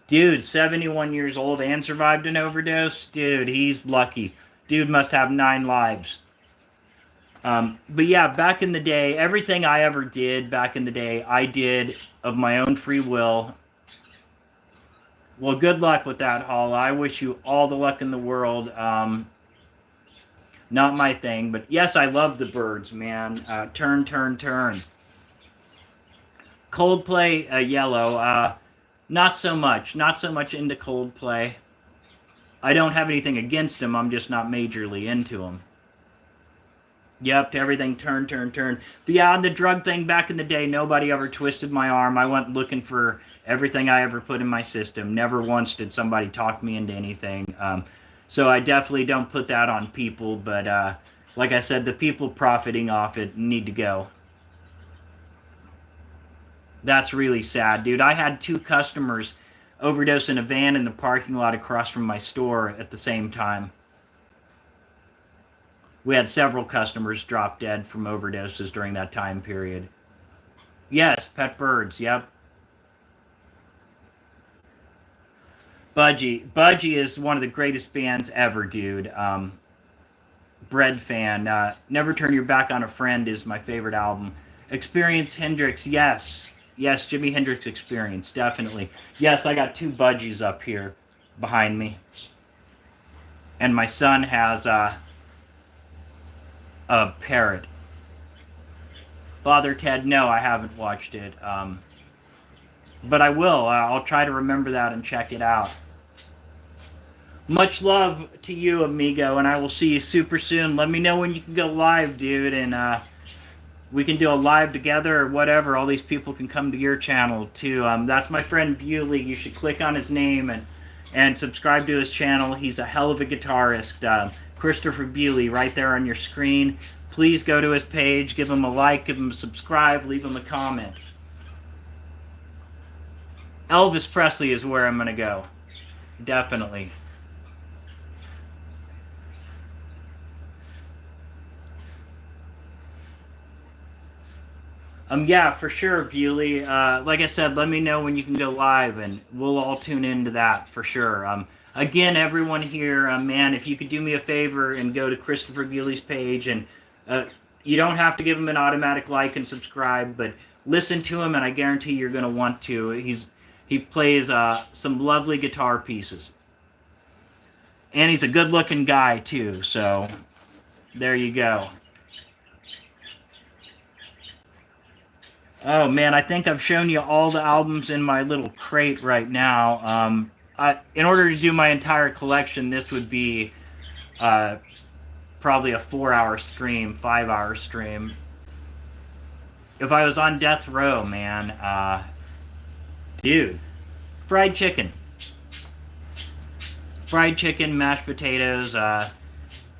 Dude, 71 years old and survived an overdose. Dude, he's lucky. Dude must have 9 lives. But yeah, back in the day, everything I ever did back in the day, I did of my own free will. Well, good luck with that, Hall. I wish you all the luck in the world. Not my thing, but yes, I love the birds, man. Turn, turn, turn. Coldplay, Yellow. Not so much. Not so much into Coldplay. I don't have anything against him. I'm just not majorly into him. Yep, to everything turn, turn, turn. But yeah, on the drug thing back in the day, nobody ever twisted my arm. I went looking for everything I ever put in my system. Never once did somebody talk me into anything. So I definitely don't put that on people. But like I said, the people profiting off it need to go. That's really sad, dude. I had two customers overdose in a van in the parking lot across from my store at the same time. We had several customers drop dead from overdoses during that time period. Yes, pet birds. Yep. Budgie is one of the greatest bands ever, dude. Bread fan. Never Turn Your Back on a Friend is my favorite album. Experience Hendrix. Yes. Yes, Jimi Hendrix Experience. Definitely. Yes, I got two budgies up here behind me. And my son has a parrot. Father Ted, no, I haven't watched it. But I will. I'll try to remember that and check it out. Much love to you, amigo, and I will see you super soon. Let me know when you can go live, dude, and we can do a live together or whatever. All these people can come to your channel too. That's my friend Bewley. You should click on his name and and subscribe to his channel. He's a hell of a guitarist. Christopher Bewley, right there on your screen. Please go to his page, give him a like, give him a subscribe, leave him a comment. Elvis Presley is where I'm going to go. Definitely. Yeah, for sure, Bewley. Like I said, let me know when you can go live, and we'll all tune into that for sure. Again, everyone here, man, if you could do me a favor and go to Christopher Bewley's page, and you don't have to give him an automatic like and subscribe, but listen to him, and I guarantee you're going to want to. He plays some lovely guitar pieces, and he's a good-looking guy too. So there you go. Oh man, I think I've shown you all the albums in my little crate right now. In order to do my entire collection, this would be uh, probably a 4-hour stream, 5-hour stream. If I was on death row, man, dude, fried chicken, mashed potatoes.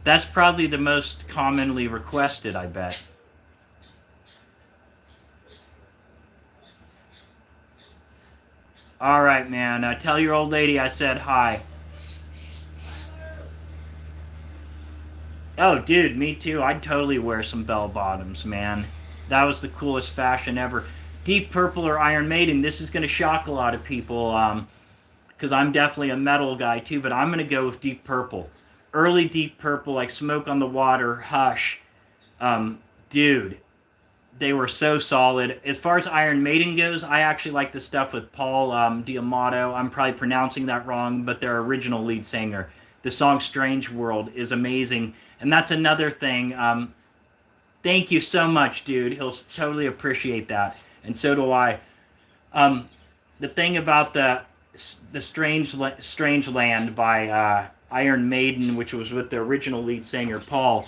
That's probably the most commonly requested, I bet. All right, man. Tell your old lady I said hi. Oh, dude, me too. I'd totally wear some bell bottoms, man. That was the coolest fashion ever. Deep Purple or Iron Maiden. This is going to shock a lot of people because I'm definitely a metal guy too, but I'm going to go with Deep Purple. Early Deep Purple, like Smoke on the Water, Hush. Dude, they were so solid. As far as Iron Maiden goes, I actually like the stuff with Paul Diamato. I'm probably pronouncing that wrong, but their original lead singer. The song Strange World is amazing. And that's another thing. Thank you so much, dude. He'll totally appreciate that. And so do I. The thing about the Strange Land by Iron Maiden, which was with the original lead singer, Paul,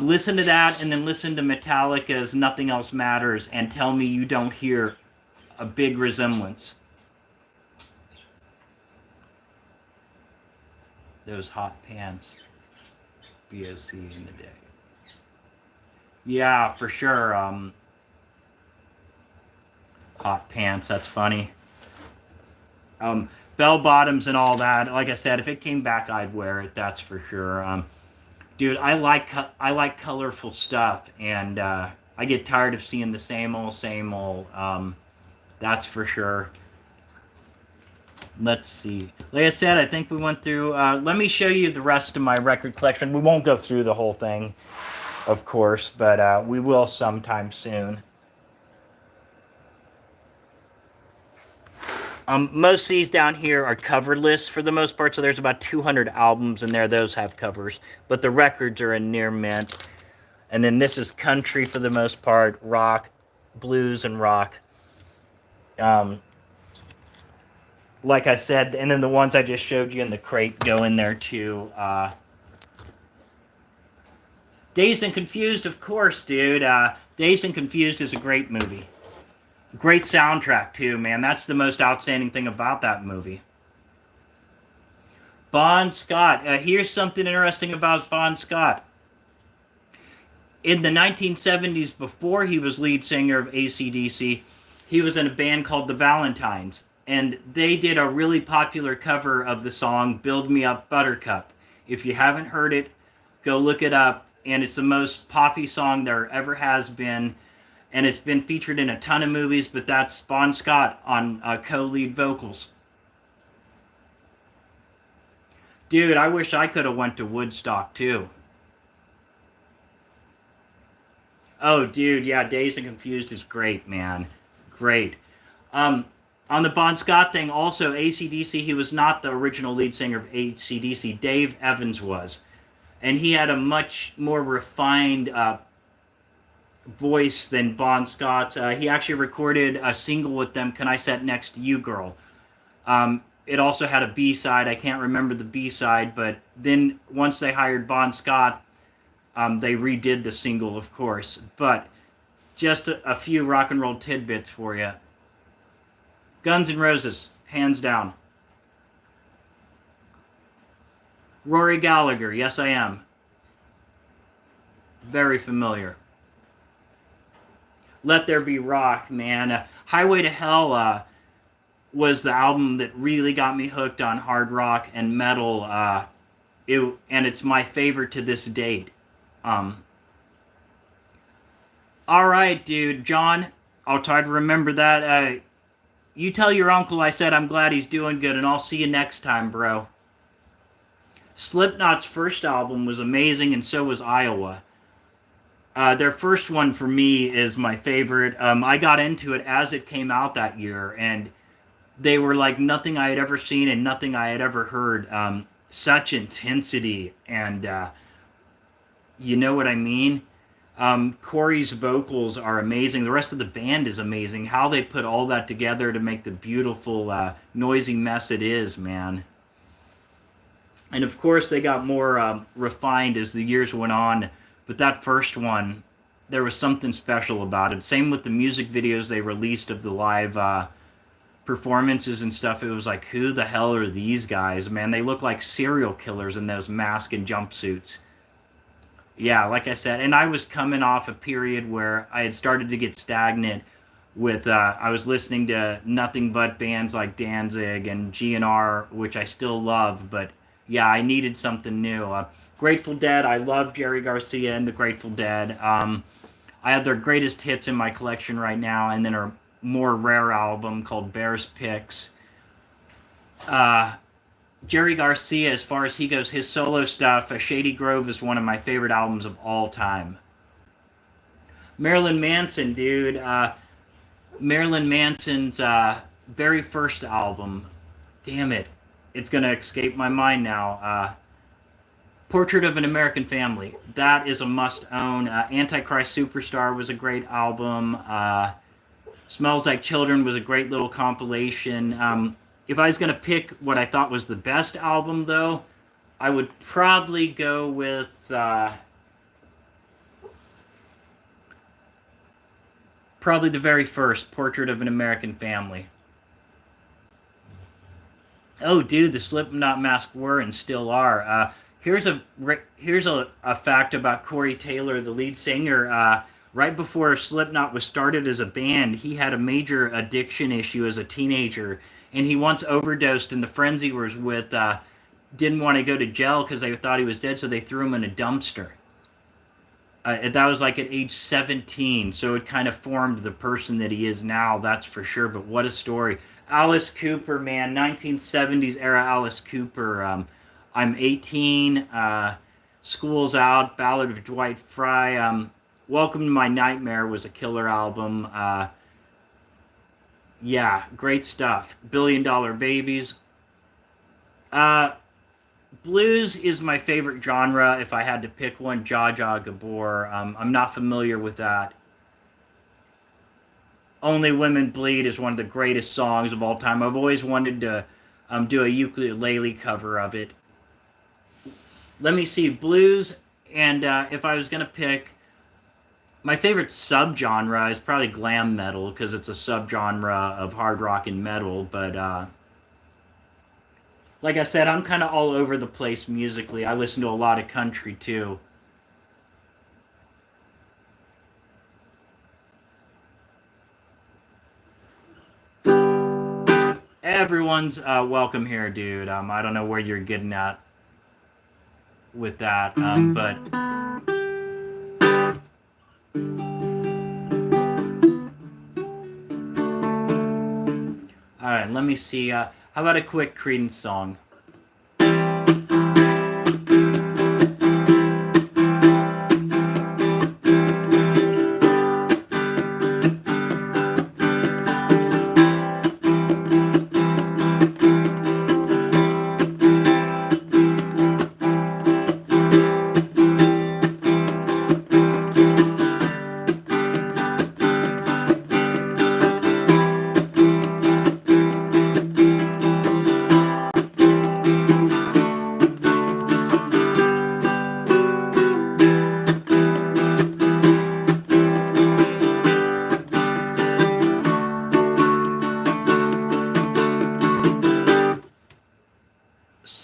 listen to that, and then listen to Metallica's Nothing Else Matters, and tell me you don't hear a big resemblance. Those hot pants. BOC in the day. Yeah, for sure. Hot pants, that's funny. Bell bottoms and all that. Like I said, if it came back, I'd wear it, that's for sure. Dude, I like colorful stuff, and I get tired of seeing the same old, same old. That's for sure. Let's see. Like I said, I think we went through. Let me show you the rest of my record collection. We won't go through the whole thing, of course, but we will sometime soon. Most of these down here are cover lists for the most part, so there's about 200 albums in there. Those have covers, but the records are in near mint. And then this is country for the most part, rock, blues, and rock. Like I said, and then the ones I just showed you in the crate go in there too. Dazed and Confused, of course, dude. Dazed and Confused is a great movie. Great soundtrack, too, man. That's the most outstanding thing about that movie. Bon Scott. Here's something interesting about Bon Scott. In the 1970s, before he was lead singer of AC/DC, he was in a band called the Valentines. And they did a really popular cover of the song Build Me Up Buttercup. If you haven't heard it, go look it up. And it's the most poppy song there ever has been. And it's been featured in a ton of movies, but that's Bon Scott on co-lead vocals. Dude, I wish I could have went to Woodstock too. Oh, dude, yeah, Dazed and Confused is great, man. Great. On the Bon Scott thing, also, AC/DC, he was not the original lead singer of AC/DC. Dave Evans was. And he had a much more refined voice than Bon Scott's. He actually recorded a single with them, Can I Sit Next to You, Girl? It also had a B-side. I can't remember the B-side, but then once they hired Bon Scott, they redid the single, of course. But just a few rock and roll tidbits for you. Guns N' Roses, hands down. Rory Gallagher. Yes, I am. Very familiar. Let There Be Rock, man. Highway to Hell was the album that really got me hooked on hard rock and metal. And it's my favorite to this date. Um, all right, dude, John. I'll try to remember that. You tell your uncle I said I'm glad he's doing good, and I'll see you next time, bro. Slipknot's first album was amazing, and so was Iowa. Their first one for me is my favorite. I got into it as it came out that year, and they were like nothing I had ever seen and nothing I had ever heard. Such intensity, and you know what I mean? Corey's vocals are amazing. The rest of the band is amazing. How they put all that together to make the beautiful, noisy mess it is, man. And of course, they got more refined as the years went on. But that first one, there was something special about it. Same with the music videos they released of the live performances and stuff. It was like, who the hell are these guys, man? They look like serial killers in those masks and jumpsuits. Yeah, like I said, and I was coming off a period where I had started to get stagnant with I was listening to nothing but bands like Danzig and GNR, which I still love, but yeah, I needed something new. Grateful Dead, I love Jerry Garcia and the Grateful Dead. I have their greatest hits in my collection right now, and then a more rare album called Bears Picks. Uh, Jerry Garcia, as far as he goes, his solo stuff, Shady Grove is one of my favorite albums of all time. Marilyn Manson, dude. Marilyn Manson's very first album. Damn it. It's going to escape my mind now. Portrait of an American Family. That is a must own. Antichrist Superstar was a great album. Smells Like Children was a great little compilation. If I was going to pick what I thought was the best album, though, I would probably go with probably the very first, Portrait of an American Family. Oh, dude, the Slipknot mask were and still are. Here's a fact about Corey Taylor, the lead singer. Right before Slipknot was started as a band, he had a major addiction issue as a teenager, and he once overdosed. And the friends he was with didn't want to go to jail because they thought he was dead, so they threw him in a dumpster. That was like at age 17, so it kind of formed the person that he is now, that's for sure. But what a story. Alice Cooper, man, 1970s era Alice Cooper. I'm 18, School's Out, Ballad of Dwight Fry. Welcome to My Nightmare was a killer album. Yeah, great stuff. Billion Dollar Babies. Uh, Blues is my favorite genre. If I had to pick one, Jaw Jaw Gabor. I'm not familiar with that. Only Women Bleed is one of the greatest songs of all time. I've always wanted to do a ukulele cover of it. Let me see, blues, and if I was going to pick, my favorite subgenre is probably glam metal because it's a subgenre of hard rock and metal, but like I said, I'm kind of all over the place musically. I listen to a lot of country too. Everyone's welcome here, dude. I don't know where you're getting at with that, but all right, let me see. How about a quick Creedence song?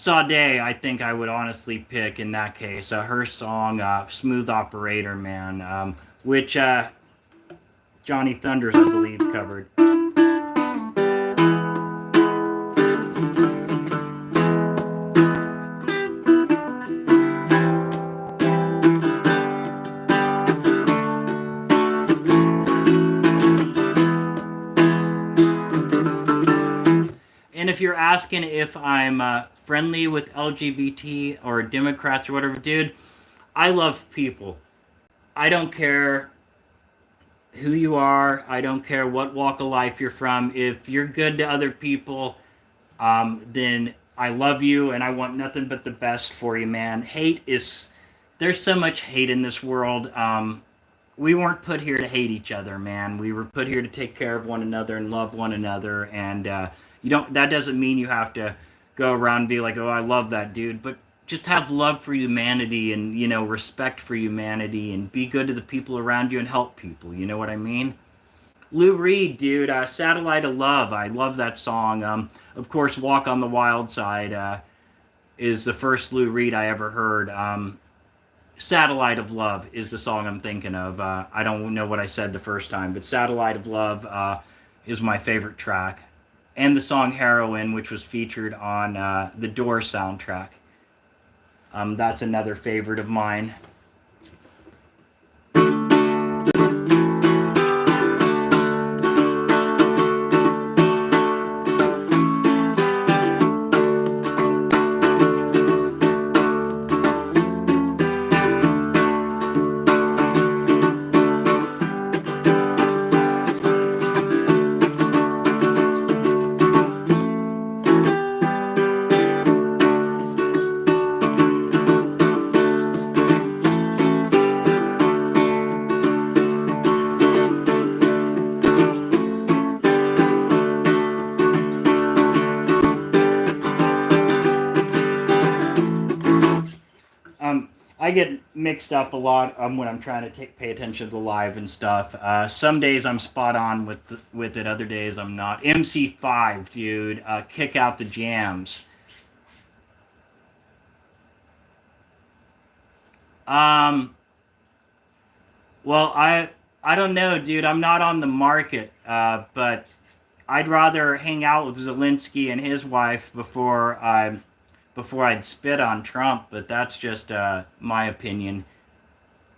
Sade, I think I would honestly pick in that case. Her song, "Smooth Operator," man, which Johnny Thunders, I believe, covered. And if you're asking if I'm friendly with LGBT or Democrats or whatever, dude, I love people. I don't care who you are. I don't care what walk of life you're from. If you're good to other people, then I love you and I want nothing but the best for you, man. There's so much hate in this world. We weren't put here to hate each other, man. We were put here to take care of one another and love one another. And you don't. That doesn't mean you have to go around and be like, "Oh, I love that dude," but just have love for humanity and respect for humanity and be good to the people around you and help people. You know what I mean? Lou Reed, dude, "Satellite of Love." I love that song. Of course, "Walk on the Wild Side" is the first Lou Reed I ever heard. "Satellite of Love" is the song I'm thinking of. I don't know what I said the first time, but "Satellite of Love" is my favorite track. And the song "Heroin," which was featured on the Doors soundtrack. That's another favorite of mine. I get mixed up a lot when I'm trying to pay attention to the live and stuff. Some days I'm spot on with it. Other days I'm not. MC5, dude. Kick out the jams. Um, well, I don't know, dude. I'm not on the market, but I'd rather hang out with Zelensky and his wife before I'd spit on Trump. But that's just my opinion.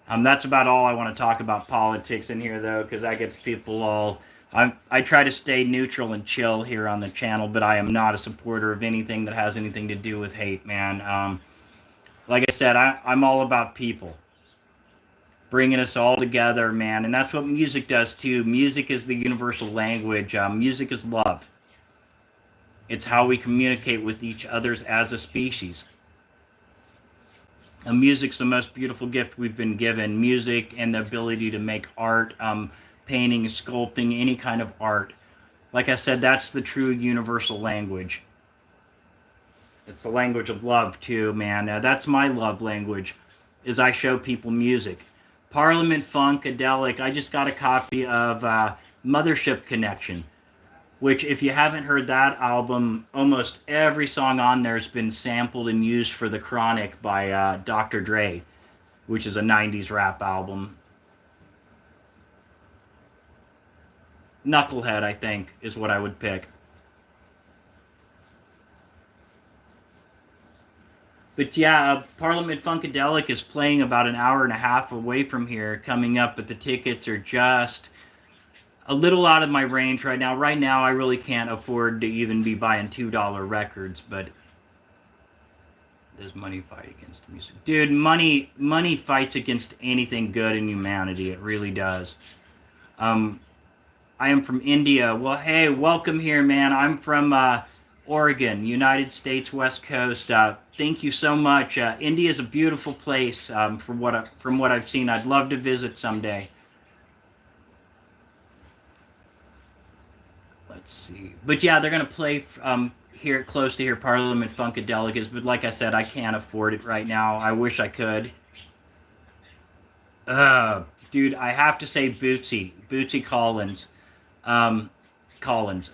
That's about all I want to talk about politics in here, though, because I get people all. I try to stay neutral and chill here on the channel, but I am not a supporter of anything that has anything to do with hate, man. Like I said, I'm all about people, bringing us all together, man, and that's what music does too. Music is the universal language. Music is love. It's how we communicate with each others as a species. Music's the most beautiful gift we've been given. Music and the ability to make art, painting, sculpting, any kind of art. Like I said, that's the true universal language. It's the language of love too, man. That's my love language, is I show people music. Parliament Funkadelic. I just got a copy of Mothership Connection, which, if you haven't heard that album, almost every song on there has been sampled and used for The Chronic by Dr. Dre, which is a 90s rap album. Knucklehead, I think, is what I would pick. But yeah, Parliament Funkadelic is playing about an hour and a half away from here coming up, but the tickets are just a little out of my range right now. Right now, I really can't afford to even be buying $2 records, but does money fight against music? Dude, money fights against anything good in humanity. It really does. I am from India. Well, hey, welcome here, man. I'm from Oregon, United States West Coast. Thank you so much. India is a beautiful place from what I've seen. I'd love to visit someday. Let's see. But yeah, they're gonna play here close to here, Parliament Funkadelic is. But like I said, I can't afford it right now. I wish I could. Dude, I have to say Bootsy Collins. Collins.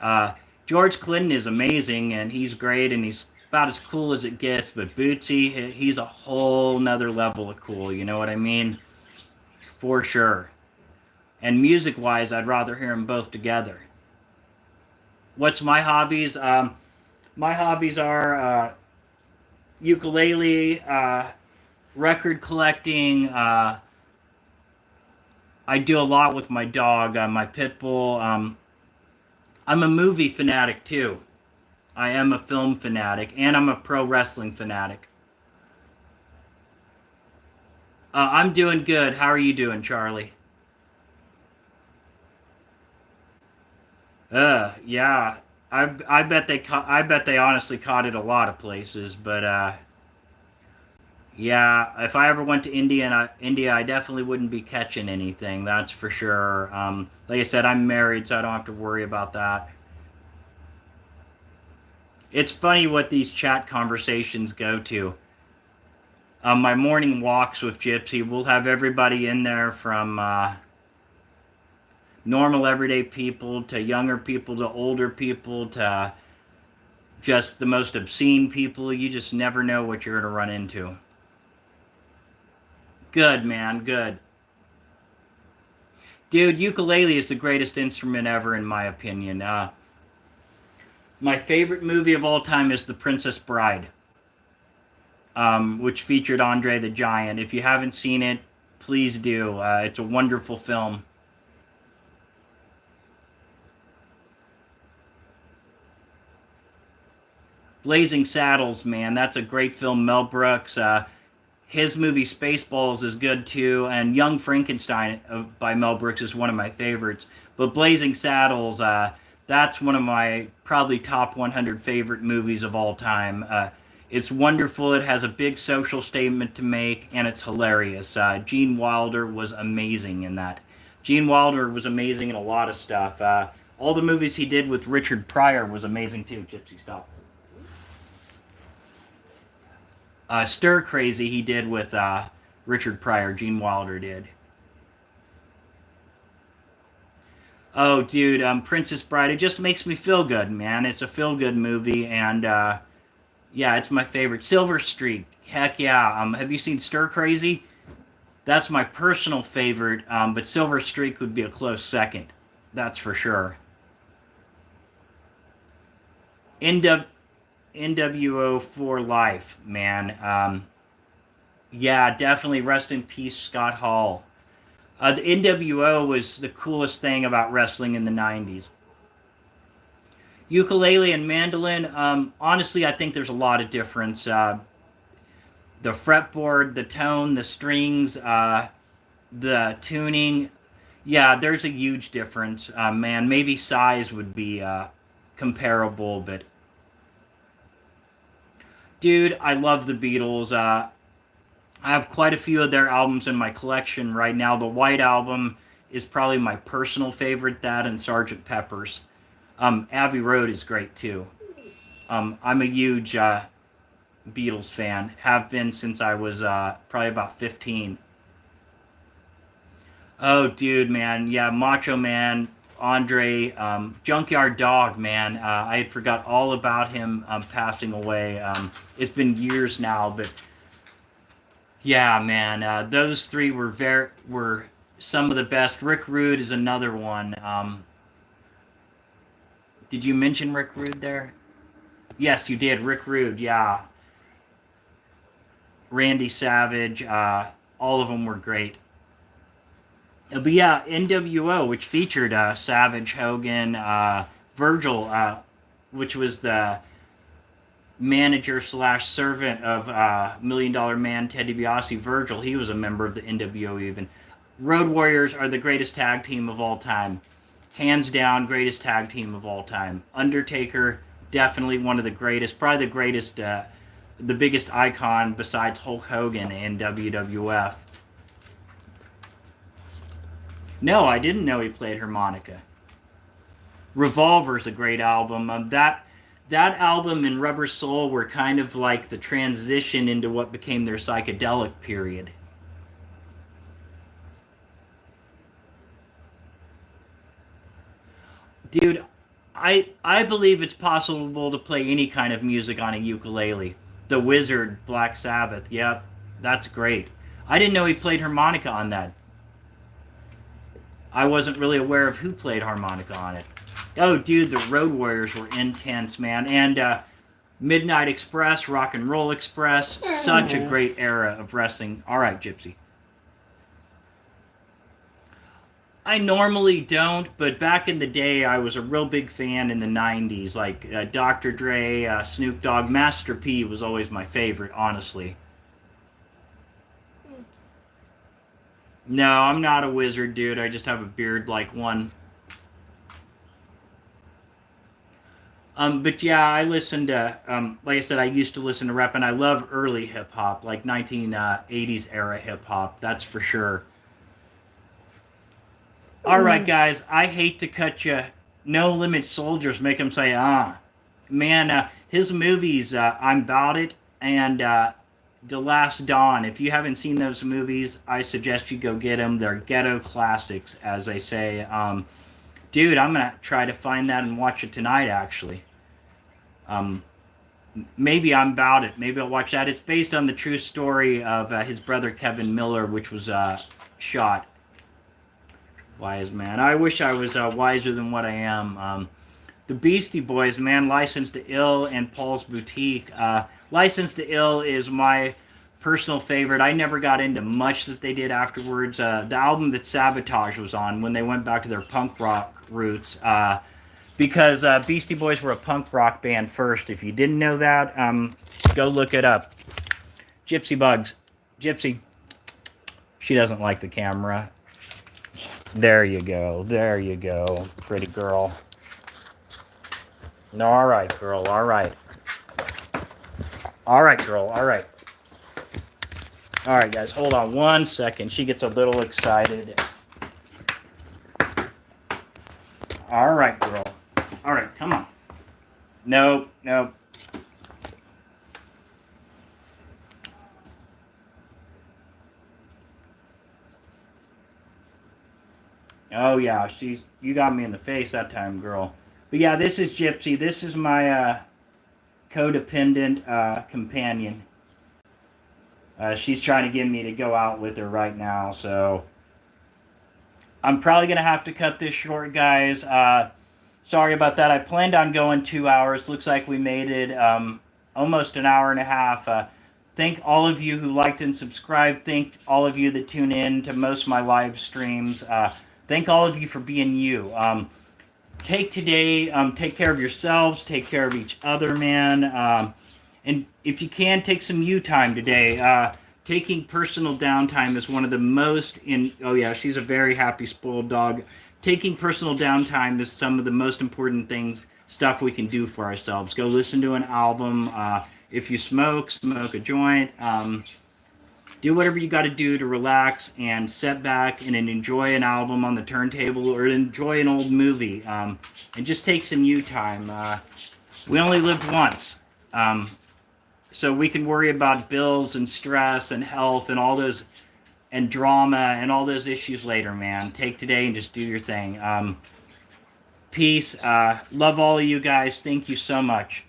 George Clinton is amazing and he's great and he's about as cool as it gets, but Bootsy, he's a whole nother level of cool. You know what I mean? For sure. And music-wise, I'd rather hear them both together. What's my hobbies? My hobbies are ukulele, record collecting. I do a lot with my dog, my pit bull. I'm a movie fanatic too. I am a film fanatic, and I'm a pro wrestling fanatic. I'm doing good. How are you doing, Charlie? Yeah. I bet I bet they honestly caught it a lot of places, but yeah, if I ever went to India, I definitely wouldn't be catching anything. That's for sure. Like I said, I'm married, so I don't have to worry about that. It's funny what these chat conversations go to. My morning walks with Gypsy, we'll have everybody in there from normal everyday people to younger people to older people to just the most obscene people. You just never know what you're going to run into. Good, man, good. Dude, ukulele is the greatest instrument ever, in my opinion. My favorite movie of all time is The Princess Bride, which featured Andre the Giant. If you haven't seen it, please do. It's a wonderful film. Blazing Saddles, man, that's a great film. Mel Brooks. His movie Spaceballs is good too, and Young Frankenstein by Mel Brooks is one of my favorites. But Blazing Saddles, that's one of my probably top 100 favorite movies of all time. It's wonderful. It has a big social statement to make, and it's hilarious. Gene Wilder was amazing in that. Gene Wilder was amazing in a lot of stuff. All the movies he did with Richard Pryor was amazing too. Gypsy, stop. Stir Crazy he did with Richard Pryor. Gene Wilder did. Oh, dude, Princess Bride. It just makes me feel good, man. It's a feel good movie, and yeah, it's my favorite. Silver Streak. Heck yeah. Have you seen Stir Crazy? That's my personal favorite, but Silver Streak would be a close second. That's for sure. NW, NWO for life, man. Yeah, definitely rest in peace, Scott Hall. The NWO was the coolest thing about wrestling in the 90s. Ukulele and mandolin, honestly, I think there's a lot of difference. The fretboard, the tone, the strings, the tuning. Yeah, there's a huge difference. Man, maybe size would be comparable, but dude, I love the Beatles. I have quite a few of their albums in my collection right now. The White Album is probably my personal favorite. That and Sergeant Pepper's. Abbey Road is great too. I'm a huge Beatles fan. Have been since I was probably about 15. Oh, dude, man, yeah, Macho Man, Andre, Junkyard Dog, man. I had forgot all about him passing away. It's been years now, but yeah, man, those three were some of the best. Rick Rude is another one. Did you mention Rick Rude there? Yes, you did. Rick Rude, yeah. Randy Savage, all of them were great. But yeah, NWO, which featured Savage, Hogan, Virgil, which was the manager slash servant of Million Dollar Man Ted DiBiase. Virgil, he was a member of the NWO even. Road Warriors are the greatest tag team of all time. Hands down, greatest tag team of all time. Undertaker, definitely one of the greatest, probably the greatest, the biggest icon besides Hulk Hogan in WWF. No, I didn't know he played harmonica. Revolver's a great album. That album and Rubber Soul were kind of like the transition into what became their psychedelic period. Dude, I believe it's possible to play any kind of music on a ukulele. The Wizard, Black Sabbath. Yep, that's great. I didn't know he played harmonica on that. I wasn't really aware of who played harmonica on it. Oh, dude, the Road Warriors were intense, man. And Midnight Express, Rock and Roll Express, such a great era of wrestling. All right, Gypsy. I normally don't, but back in the day, I was a real big fan in the 90s. Like Dr. Dre, Snoop Dogg, Master P was always my favorite, honestly. No, I'm not a wizard, dude. I just have a beard like one. But yeah, I listen to, like I said, I used to listen to rap, and I love early hip hop, like 1980s era hip hop. That's for sure. All right, guys. I hate to cut you. No Limit Soldiers make him say ah. Man, his movies, I'm About It and The Last Dawn. If you haven't seen those movies, I suggest you go get them. They're ghetto classics, as they say. Dude, I'm gonna try to find that and watch it tonight. Actually, um, maybe I'm About It. Maybe I'll watch that. It's based on the true story of his brother Kevin Miller, which was shot. Wise man. I wish I was wiser than what I am. The Beastie Boys, man, Licensed to Ill and Paul's Boutique. Licensed to Ill is my personal favorite. I never got into much that they did afterwards. The album that Sabotage was on when they went back to their punk rock roots, because Beastie Boys were a punk rock band first. If you didn't know that, go look it up. Gypsy Bugs. Gypsy. She doesn't like the camera. There you go. There you go. Pretty girl. No, all right, girl. All right. All right, girl. All right. All right, guys. Hold on one second. She gets a little excited. All right, girl. All right, come on. Nope, nope. Oh yeah, you got me in the face that time, girl. But yeah, this is Gypsy. This is my codependent companion. She's trying to get me to go out with her right now, so I'm probably gonna have to cut this short, guys. Sorry about that. I planned on going 2 hours. Looks like we made it almost an hour and a half. Thank all of you who liked and subscribed. Thank all of you that tune in to most of my live streams. Thank all of you for being you. Take today, take care of yourselves, take care of each other, man. And if you can, take some you time today. Taking personal downtime is one of the most oh yeah, she's a very happy, spoiled dog. Taking personal downtime is some of the most important stuff we can do for ourselves. Go listen to an album. If you smoke, smoke a joint. Do whatever you got to do to relax and sit back and enjoy an album on the turntable or enjoy an old movie. And just take some you time. We only lived once. So we can worry about bills and stress and health and all those and drama and all those issues later, man. Take today and just do your thing. Peace. Love all of you guys. Thank you so much.